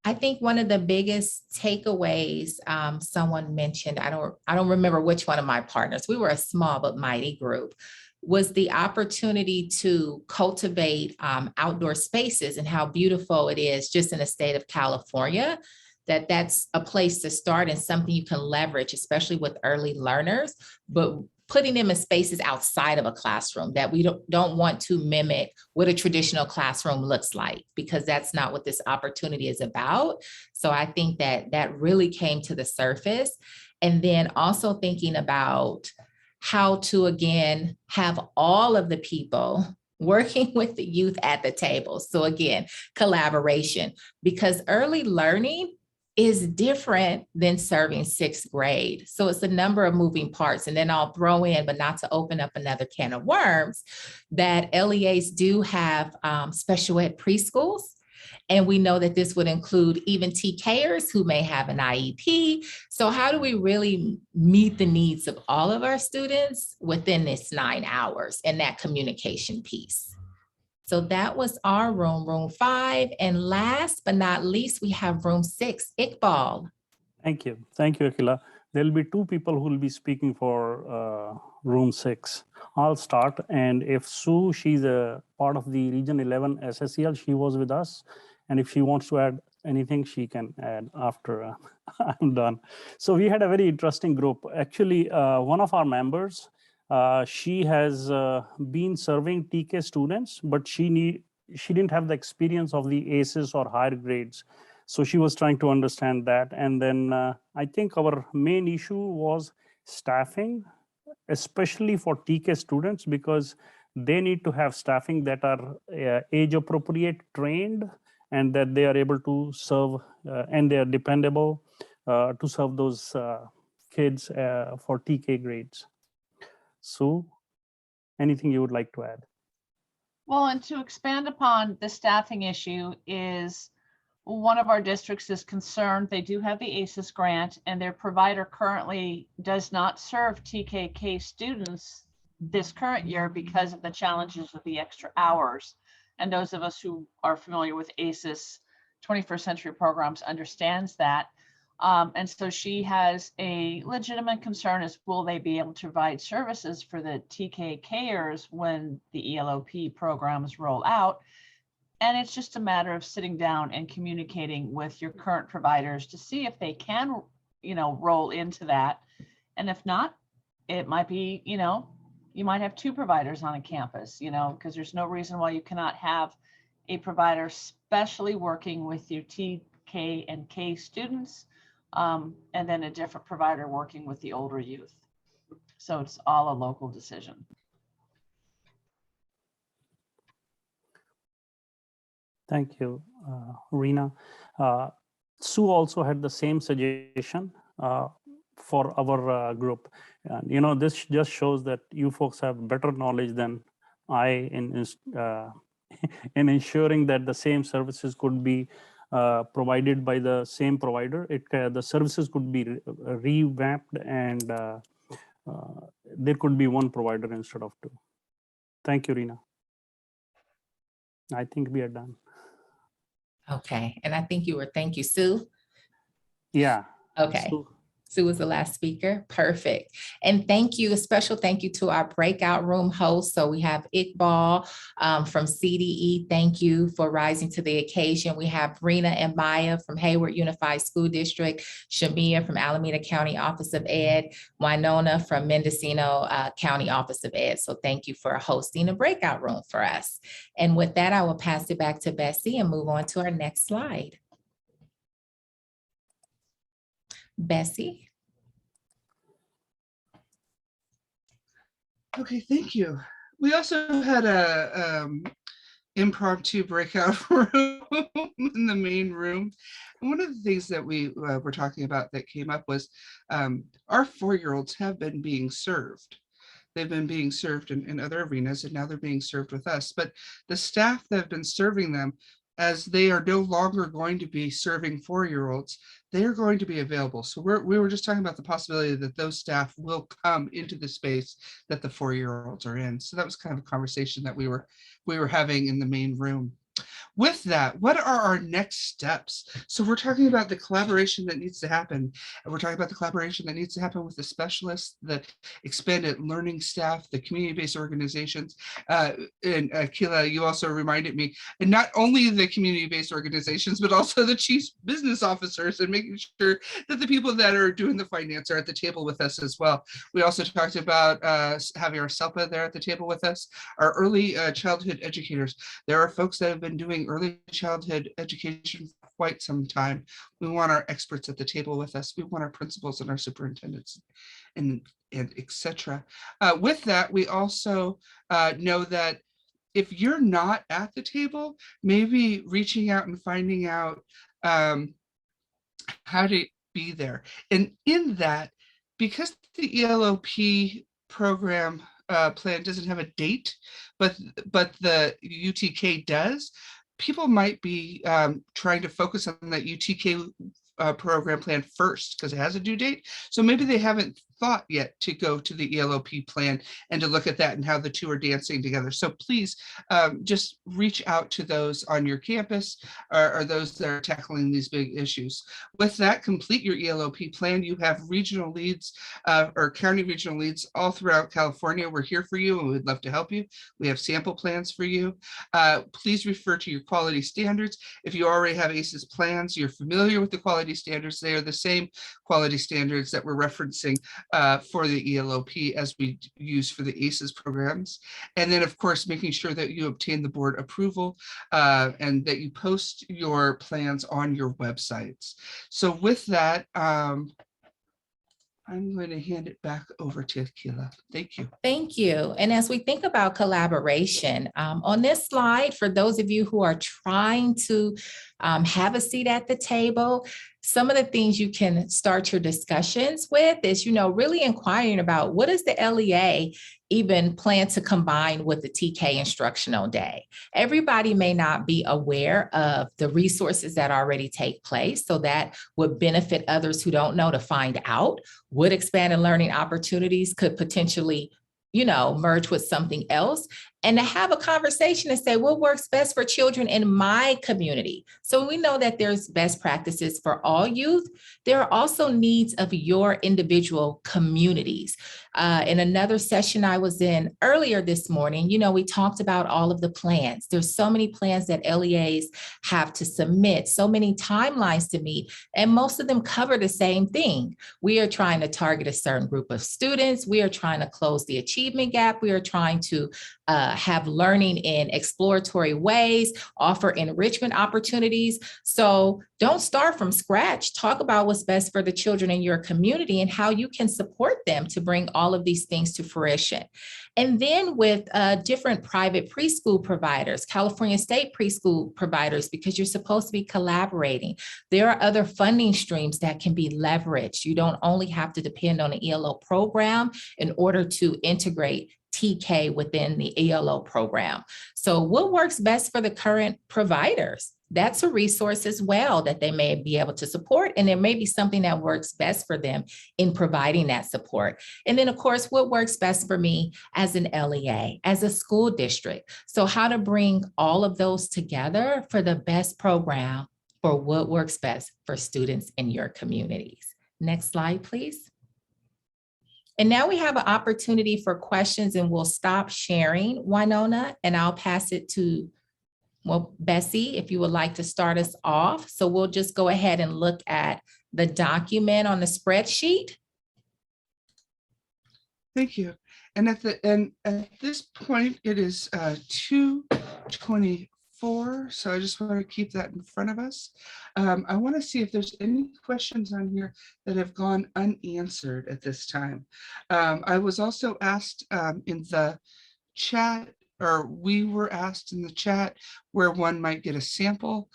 I think one of the biggest takeaways someone mentioned, I don't remember which one of my partners, we were a small but mighty group, was the opportunity to cultivate outdoor spaces and how beautiful it is just in the state of California, that's a place to start and something you can leverage, especially with early learners, but putting them in spaces outside of a classroom that we don't want to mimic what a traditional classroom looks like, because that's not what this opportunity is about. So I think that really came to the surface. And then also thinking about how to, again, have all of the people working with the youth at the table. So again, collaboration, because early learning is different than serving 6th grade. So it's a number of moving parts. And then I'll throw in, but not to open up another can of worms, that LEAs do have special ed preschools. And we know that this would include even TKers who may have an IEP. So how do we really meet the needs of all of our students within this 9 hours and that communication piece? So that was our room 5. And last but not least, we have room 6, Iqbal. Thank you, Akilah. There will be 2 people who will be speaking for room 6. I'll start, and if Sue, she's a part of the Region 11 SSEL, she was with us, and if she wants to add anything, she can add after I'm done. So we had a very interesting group. Actually, one of our members, she has been serving TK students, but she didn't have the experience of the ACEs or higher grades. So she was trying to understand that. And then I think our main issue was staffing, especially for TK students, because they need to have staffing that are age appropriate, trained, and that they are able to serve and they are dependable to serve those kids for TK grades. Sue, anything you would like to add? Well, and to expand upon the staffing issue is one of our districts is concerned. They do have the ACES grant, and their provider currently does not serve TKK students this current year because of the challenges with the extra hours. And those of us who are familiar with ACES 21st century programs understands that. And so she has a legitimate concern is, will they be able to provide services for the TKKers when the ELO-P programs roll out? And it's just a matter of sitting down and communicating with your current providers to see if they can, roll into that. And if not, it might be, you might have 2 providers on a campus, because there's no reason why you cannot have a provider specially working with your TK and K students, and then a different provider working with the older youth. So it's all a local decision. Thank you, Rena. Sue also had the same suggestion for our group. And, this just shows that you folks have better knowledge than I in ensuring that the same services could be provided by the same provider. The services could be revamped, and there could be one provider instead of 2. Thank you, Rena. I think we are done. Okay, and I think thank you, Sue. Yeah. Okay. Sue was the last speaker. Perfect. And thank you, a special thank you to our breakout room host. So we have Iqbal from CDE. Thank you for rising to the occasion. We have Rena and Maya from Hayward Unified School District, Shamia from Alameda County Office of Ed, Winona from Mendocino County Office of Ed. So thank you for hosting a breakout room for us. And with that, I will pass it back to Bessie and move on to our next slide. Bessie. Okay, thank you. We also had a impromptu breakout room in the main room. And one of the things that we were talking about that came up was our 4-year-olds have been being served. They've been being served in other arenas, and now they're being served with us. But the staff that have been serving them, as they are no longer going to be serving 4-year-olds, they are going to be available. So we were just talking about the possibility that those staff will come into the space that the 4-year-olds are in. So that was kind of a conversation that we were having in the main room. With that, what are our next steps? So we're talking about the collaboration that needs to happen. And we're talking about the collaboration that needs to happen with the specialists, the expanded learning staff, the community-based organizations. And Akilah, you also reminded me, and not only the community-based organizations, but also the chief business officers, and making sure that the people that are doing the finance are at the table with us as well. We also talked about having our SELPA there at the table with us, our early childhood educators. There are folks that have been doing early childhood education for quite some time. We want our experts at the table with us. We want our principals and our superintendents and etc. With that, we also know that if you're not at the table, maybe reaching out and finding out how to be there. And in that, because the ELO-P program plan doesn't have a date, but the UTK does, people might be trying to focus on that UTK program plan first because it has a due date. So maybe they haven't thought yet to go to the ELO-P plan and to look at that and how the two are dancing together. So please just reach out to those on your campus or those that are tackling these big issues. With that, complete your ELO-P plan. You have regional leads or county regional leads all throughout California. We're here for you and we'd love to help you. We have sample plans for you. Please refer to your quality standards. If you already have ACES plans, you're familiar with the quality standards. They are the same quality standards that we're referencing for the ELO-P as we use for the ACES programs. And then of course, making sure that you obtain the board approval and that you post your plans on your websites. So with that, I'm going to hand it back over to Akilah. Thank you. Thank you. And as we think about collaboration, on this slide, for those of you who are trying to have a seat at the table, some of the things you can start your discussions with is, really inquiring about what does the LEA even plan to combine with the TK instructional day. Everybody may not be aware of the resources that already take place, so that would benefit others who don't know to find out what expanded learning opportunities could potentially merge with something else, and to have a conversation and say what works best for children in my community. So we know that there's best practices for all youth. There are also needs of your individual communities. In another session I was in earlier this morning, we talked about all of the plans. There's so many plans that LEAs have to submit, so many timelines to meet, and most of them cover the same thing. We are trying to target a certain group of students. We are trying to close the achievement gap. We are trying to have learning in exploratory ways, offer enrichment opportunities. So don't start from scratch. Talk about what's best for the children in your community and how you can support them to bring all of these things to fruition. And then with different private preschool providers, California state preschool providers, because you're supposed to be collaborating. There are other funding streams that can be leveraged. You don't only have to depend on the ELO program in order to integrate TK within the ELO program. So what works best for the current providers? That's a resource as well that they may be able to support, and there may be something that works best for them in providing that support. And then of course, what works best for me as an LEA, as a school district. So how to bring all of those together for the best program for what works best for students in your communities. Next slide, please. And now we have an opportunity for questions, and we'll stop sharing, Winona, and I'll pass it to, Bessie, if you would like to start us off. So we'll just go ahead and look at the document on the spreadsheet. Thank you. And at this point, it is 2:24. So I just want to keep that in front of us. I want to see if there's any questions on here that have gone unanswered at this time. I was also asked in the chat, or we were asked in the chat, where one might get a sample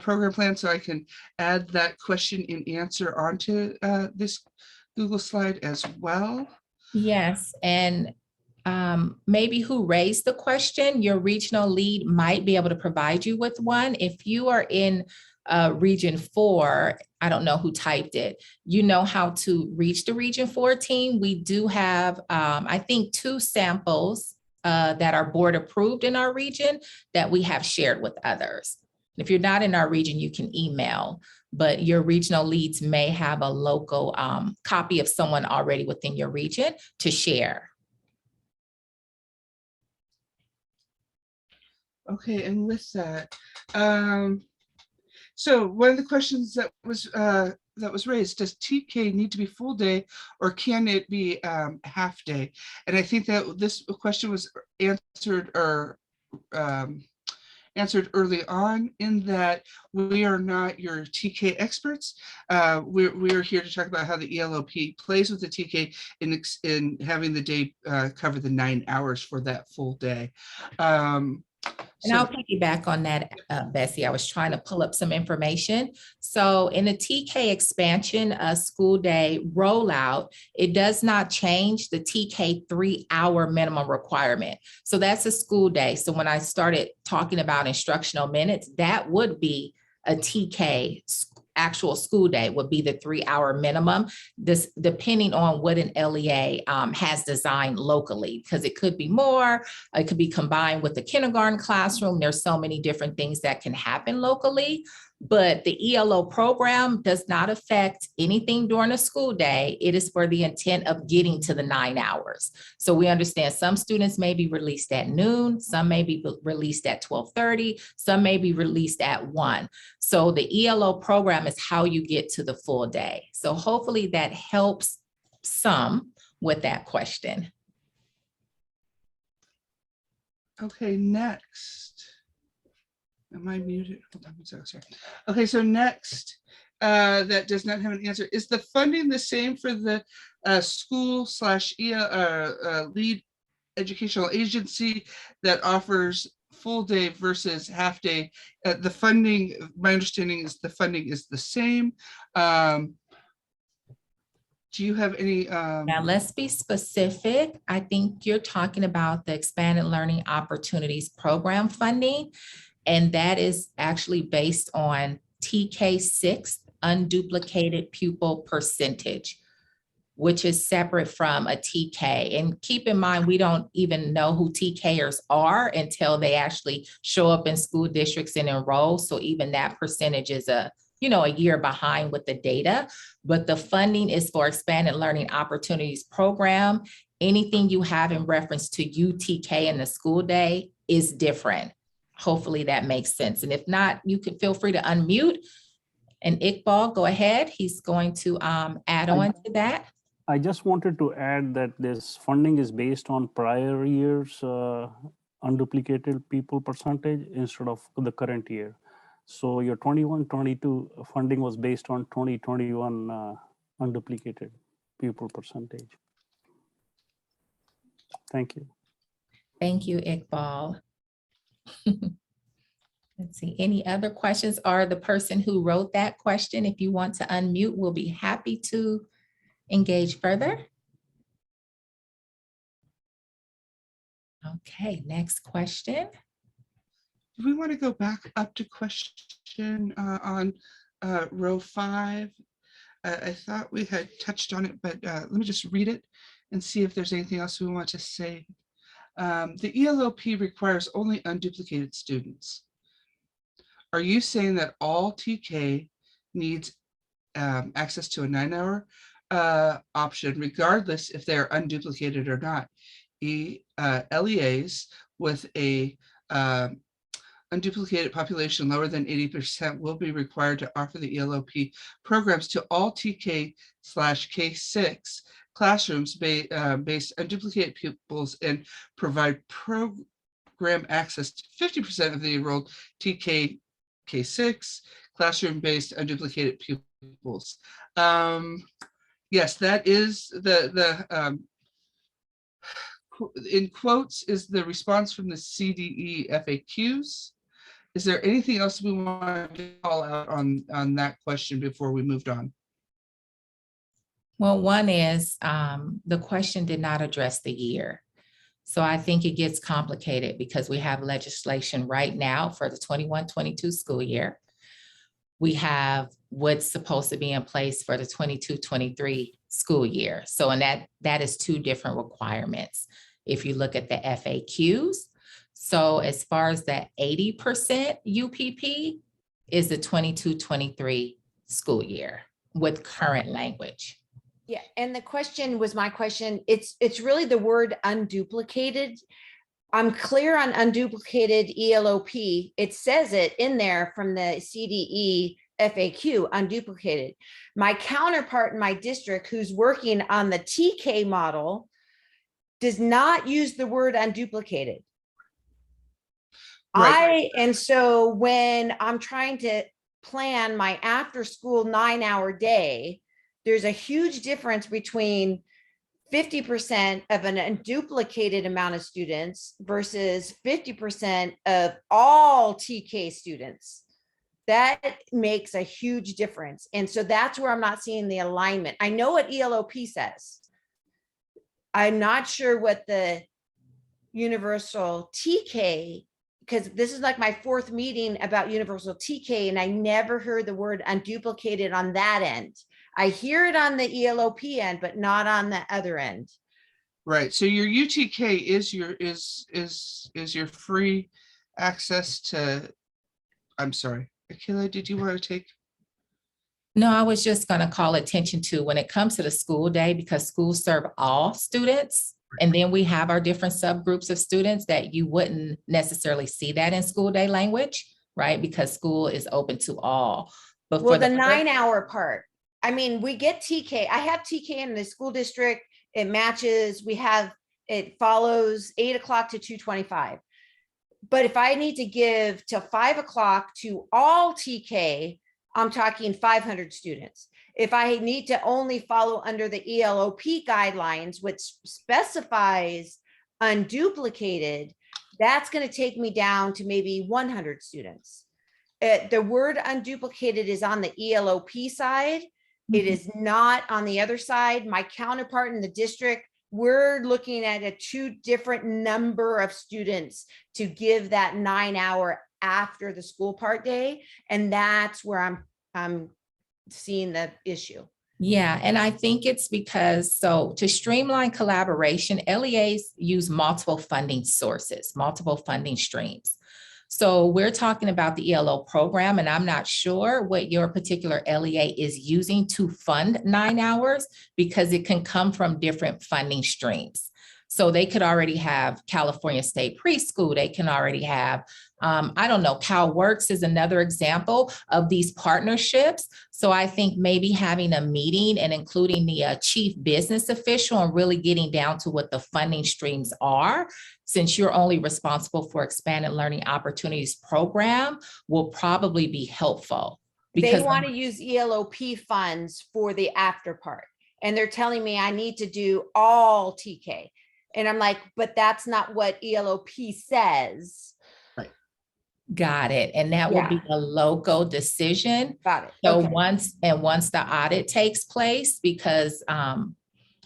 program plan, so I can add that question and answer onto this Google slide as well. Yes, and maybe who raised the question, your regional lead might be able to provide you with one. If you are in Region 4, I don't know who typed it, you know how to reach the Region 4 team. We do have, I think, 2 samples that are board approved in our region that we have shared with others. If you're not in our region, you can email, but your regional leads may have a local copy of someone already within your region to share. Okay, and with that, so one of the questions that was raised, does TK need to be full day or can it be half day? And I think that this question was answered early on, in that we are not your TK experts. We're here to talk about how the ELO-P plays with the TK in having the day cover the 9 hours for that full day. And I'll piggyback on that, Bessie. I was trying to pull up some information. So in the TK expansion school day rollout, it does not change the TK 3-hour minimum requirement. So that's a school day. So when I started talking about instructional minutes, that would be a TK actual school day would be the 3-hour minimum. This depending on what an LEA has designed locally, because it could be more, it could be combined with the kindergarten classroom. There's so many different things that can happen locally. But the ELO program does not affect anything during a school day. It is for the intent of getting to the 9 hours. So we understand some students may be released at noon, some may be released at 12:30, some may be released at 1. So the ELO program is how you get to the full day. So hopefully that helps some with that question. Okay, next. Am I muted? Hold on one second, sorry. Okay, so next, that does not have an answer. Is the funding the same for the school / lead educational agency that offers full day versus half day? The funding, my understanding is the funding is the same. Do you have any? Now, let's be specific. I think you're talking about the Expanded Learning Opportunities Program funding, and that is actually based on TK6 unduplicated pupil percentage, which is separate from a TK. And keep in mind, we don't even know who TKers are until they actually show up in school districts and enroll. So even that percentage is a year behind with the data, but the funding is for Expanded Learning Opportunities Program. Anything you have in reference to UTK in the school day is different. Hopefully that makes sense. And if not, you can feel free to unmute. And Iqbal, go ahead. He's going to add on to that. I just wanted to add that this funding is based on prior year's unduplicated pupil percentage instead of the current year. So your 21-22 funding was based on 2021 unduplicated pupil percentage. Thank you. Thank you, Iqbal. Let's see, any other questions? Or the person who wrote that question, if you want to unmute, we'll be happy to engage further. Okay, next question. Do we want to go back up to question on row 5? I thought we had touched on it, but let me just read it and see if there's anything else we want to say. The ELO-P requires only unduplicated students. Are you saying that all TK needs access to a 9-hour option, regardless if they're unduplicated or not? LEAs with a unduplicated population lower than 80% will be required to offer the ELO-P programs to all TK/K6 classrooms based unduplicated pupils and provide program access to 50% of the enrolled TK K6 classroom-based unduplicated pupils. Yes, that is the in quotes is the response from the CDE FAQs. Is there anything else we want to call out on that question before we moved on? Well, one is the question did not address the year. So I think it gets complicated because we have legislation right now for the 21-22 school year. We have what's supposed to be in place for the 22-23 school year. So and that is 2 different requirements. If you look at the FAQs, so as far as the 80% UPP is the 22-23 school year with current language. Yeah, and the question was my question. It's really the word unduplicated. I'm clear on unduplicated ELO-P. It says it in there from the CDE FAQ, unduplicated. My counterpart in my district who's working on the TK model does not use the word unduplicated. Right. And so when I'm trying to plan my after school 9-hour day, there's a huge difference between 50% of an unduplicated amount of students versus 50% of all TK students. That makes a huge difference. And so that's where I'm not seeing the alignment. I know what ELO-P says. I'm not sure what the universal TK because this is like my fourth meeting about universal TK, and I never heard the word unduplicated on that end. I hear it on the ELO-P end, but not on the other end. Right. So your UTK is your free access to, I'm sorry, Akilah, did you want to take? No, I was just going to call attention to when it comes to the school day, because schools serve all students. And then we have our different subgroups of students that you wouldn't necessarily see that in school day language, right? Because school is open to all. But Well, for the the 9-hour part, I mean, we get TK. I have TK in the school district. It matches. It follows 8 o'clock to 2:25. But if I need to give till 5 o'clock to all TK, I'm talking 500 students. If I need to only follow under the ELO-P guidelines, which specifies unduplicated, that's going to take me down to maybe 100 students. The word unduplicated is on the ELO-P side. It is not on the other side. My counterpart in the district, we're looking at a 2 different number of students to give that 9-hour after the school part day. And that's where I'm seeing the issue. Yeah, and I think it's because, so to streamline collaboration, LEAs use multiple funding sources, multiple funding streams. So we're talking about the ELO program, and I'm not sure what your particular LEA is using to fund 9 hours, because it can come from different funding streams. So they could already have California State Preschool. They can already have, I don't know, CalWorks is another example of these partnerships. So I think maybe having a meeting and including the chief business official and really getting down to what the funding streams are, since you're only responsible for expanded learning opportunities program, will probably be helpful. They want to use ELO-P funds for the after part. And they're telling me I need to do all TK. And I'm like, but that's not what ELO-P says. Got it. And that will be a local decision. Got it. So Okay. once the audit takes place, because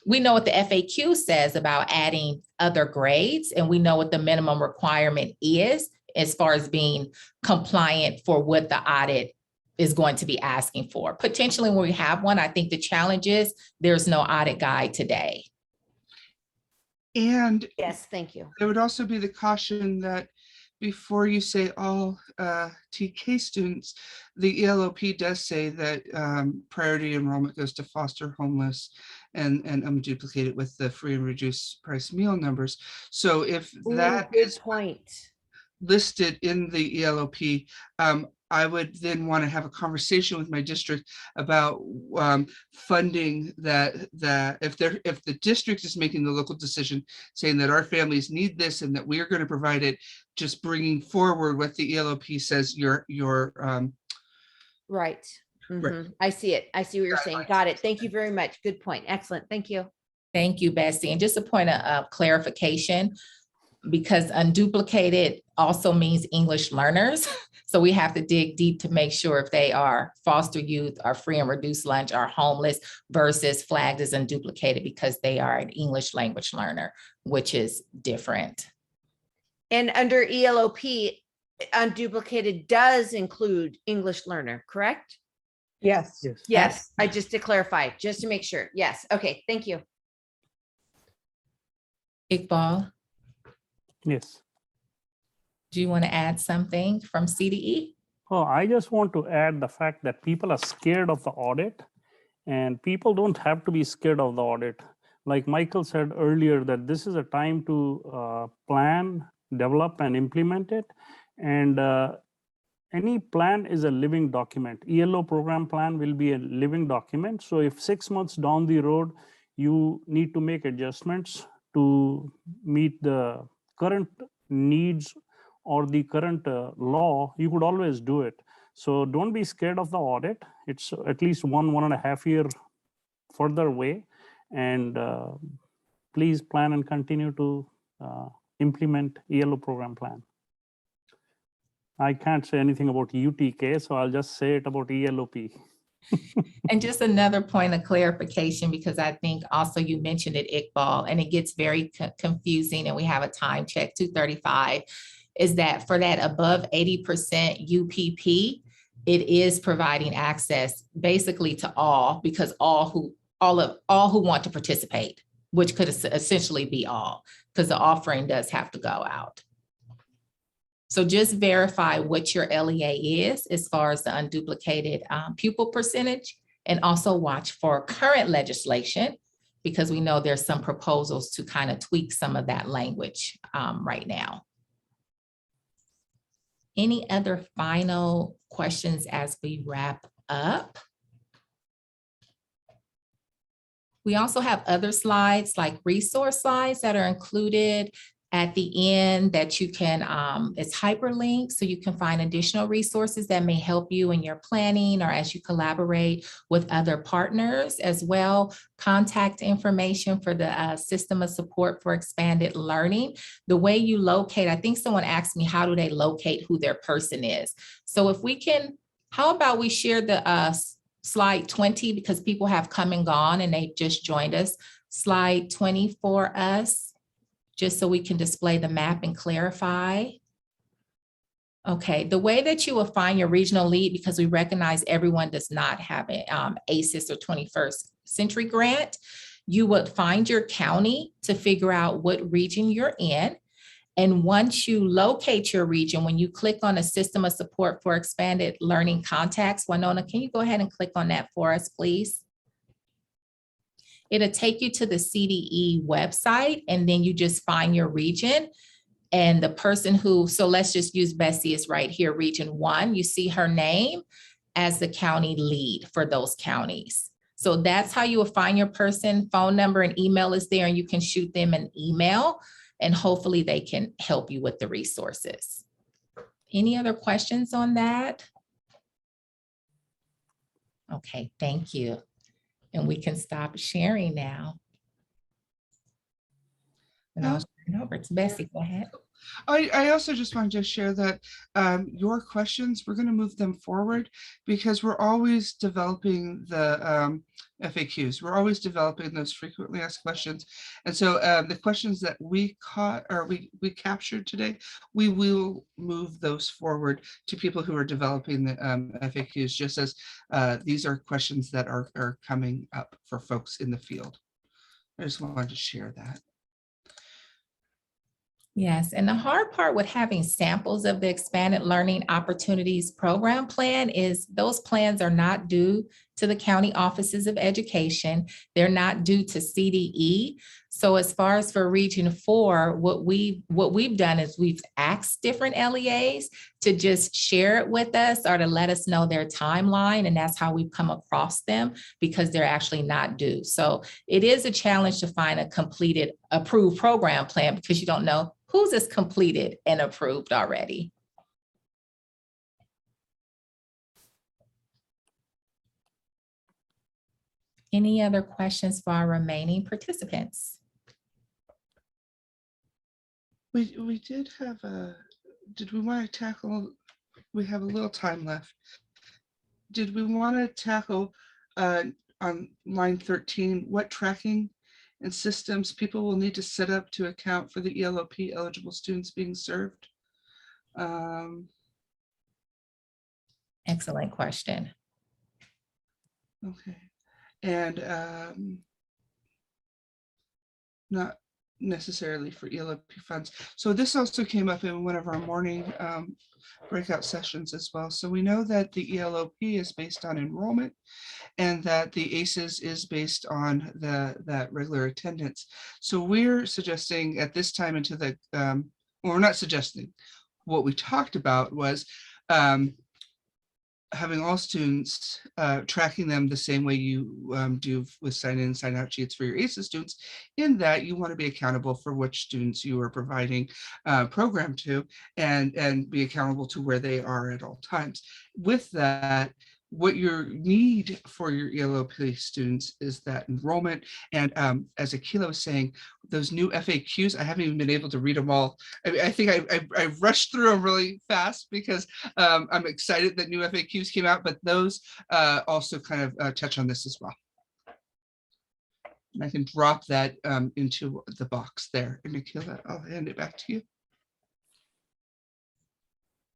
we know what the FAQ says about adding other grades, and we know what the minimum requirement is as far as being compliant for what the audit is going to be asking for. Potentially when we have one, I think the challenge is there's no audit guide today. And yes, thank you. There would also be the caution that before you say all TK students, the ELO-P does say that priority enrollment goes to foster, homeless, and unduplicated with the free and reduced price meal numbers. So if that is listed in the ELO-P, I would then want to have a conversation with my district about funding that if the district is making the local decision saying that our families need this and that we are going to provide it, just bringing forward what the ELO-P says your right. Mm-hmm. I see it. I see what you're saying. Got it. Thank you very much. Good point. Excellent. Thank you. Thank you, Bessie. And just a point of clarification, because unduplicated also means English learners. So we have to dig deep to make sure if they are foster youth, or free and reduced lunch, or homeless, versus flagged as unduplicated because they are an English language learner, which is different. And under ELO-P, unduplicated does include English learner, correct? Yes. Yes. I just to clarify, just to make sure. Yes. Okay. Thank you. Iqbal? Yes. Do you want to add something from CDE? Oh, I just want to add the fact that people are scared of the audit, and people don't have to be scared of the audit. Like Michael said earlier, that this is a time to plan, develop, and implement it. And any plan is a living document. ELO program plan will be a living document. So if 6 months down the road, you need to make adjustments to meet the current needs or the current law, you could always do it. So don't be scared of the audit. It's at least 1.5 year further away. And please plan and continue to implement ELO program plan. I can't say anything about UTK, so I'll just say it about ELO-P. And just another point of clarification, because I think also you mentioned it, Iqbal, and it gets very confusing, and we have a time check, 2:35. is that for that above 80% UPP, it is providing access basically to all, because all who want to participate, which could essentially be all, because the offering does have to go out. So just verify what your LEA is as far as the unduplicated pupil percentage, and also watch for current legislation, because we know there's some proposals to kind of tweak some of that language right now. Any other final questions as we wrap up? We also have other slides, like resource slides, that are included at the end that you can, it's hyperlinked, so you can find additional resources that may help you in your planning or as you collaborate with other partners as well. Contact information for the System of Support for Expanded Learning. The way you locate, I think someone asked me, how do they locate who their person is? So if we can, how about we share the slide 20, because people have come and gone and they've just joined us. Slide 20 for us, just so we can display the map and clarify. Okay, the way that you will find your regional lead, because we recognize everyone does not have an ACES or 21st Century grant, you would find your county to figure out what region you're in. And once you locate your region, when you click on a System of Support for Expanded Learning Contacts, Winona, can you go ahead and click on that for us, please? It'll take you to the CDE website, and then you just find your region and the person who, so let's just use Bessie is right here, region 1. You see her name as the county lead for those counties. So that's how you will find your person. Phone number and email is there, and you can shoot them an email, and hopefully they can help you with the resources. Any other questions on that? Okay, thank you. And we can stop sharing now. And I'll turn it over to Bessie. Go ahead. I also just wanted to share that your questions, we're going to move them forward, because we're always developing the FAQs. We're always developing those frequently asked questions. And so the questions that we caught, or we captured today, we will move those forward to people who are developing the FAQs, just as these are questions that are coming up for folks in the field. I just wanted to share that. Yes, and the hard part with having samples of the Expanded Learning Opportunities Program Plan is those plans are not due to the county offices of education. They're not due to CDE. So as far as for Region 4, what we've done is we've asked different LEAs to just share it with us or to let us know their timeline, and that's how we've come across them, because they're actually not due. So it is a challenge to find a completed approved program plan, because you don't know whose is completed and approved already. Any other questions for our remaining participants? We did have did we want to tackle, we have a little time left. Did we want to tackle on line 13, what tracking and systems people will need to set up to account for the ELO-P eligible students being served? Excellent question. Okay. And not necessarily for ELO-P funds. So this also came up in one of our morning breakout sessions as well. So we know that the ELO-P is based on enrollment, and that the ACES is based on that regular attendance. So we're suggesting at this time into the, well, we're not suggesting, what we talked about was having all students, tracking them the same way you do with sign in, sign out sheets for your ACES students, in that you want to be accountable for which students you are providing program to, and be accountable to where they are at all times. With that, what your need for your ELO-P students is that enrollment. And as Akilah was saying, those new FAQs, I haven't even been able to read them all. I think I rushed through them really fast because I'm excited that new FAQs came out, but those also kind of touch on this as well. And I can drop that into the box there. And Akilah, I'll hand it back to you.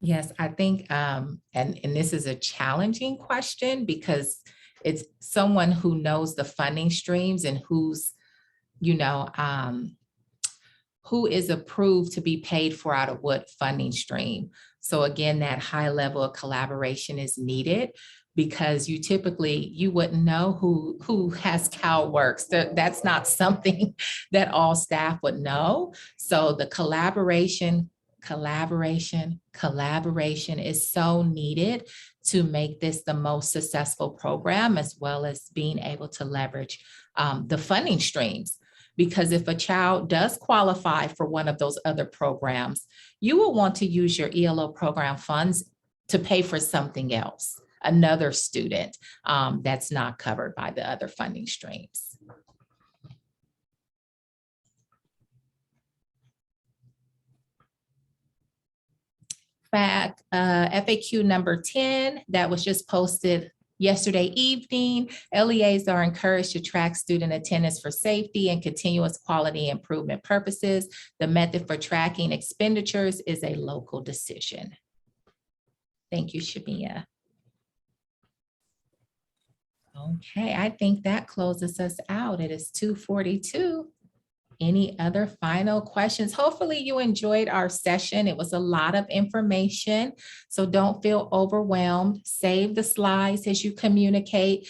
Yes, I think, and this is a challenging question because it's someone who knows the funding streams and who's, you know, who is approved to be paid for out of what funding stream. So again, that high level of collaboration is needed because you wouldn't know who has CalWorks. That's not something that all staff would know. So the collaboration is so needed to make this the most successful program, as well as being able to leverage the funding streams. Because if a child does qualify for one of those other programs, you will want to use your ELO program funds to pay for something else, another student that's not covered by the other funding streams. FAQ number 10 that was just posted yesterday evening. LEAs are encouraged to track student attendance for safety and continuous quality improvement purposes. The method for tracking expenditures is a local decision. Thank you, Shamia. Okay, I think that closes us out. It is 2:42. Any other final questions? Hopefully you enjoyed our session. It was a lot of information, so don't feel overwhelmed. Save the slides as you communicate,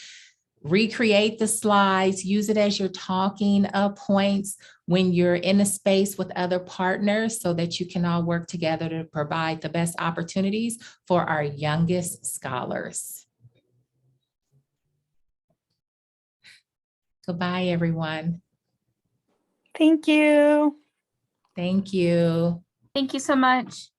recreate the slides, use it as your talking points when you're in a space with other partners so that you can all work together to provide the best opportunities for our youngest scholars. Goodbye, everyone. Thank you. Thank you. Thank you so much.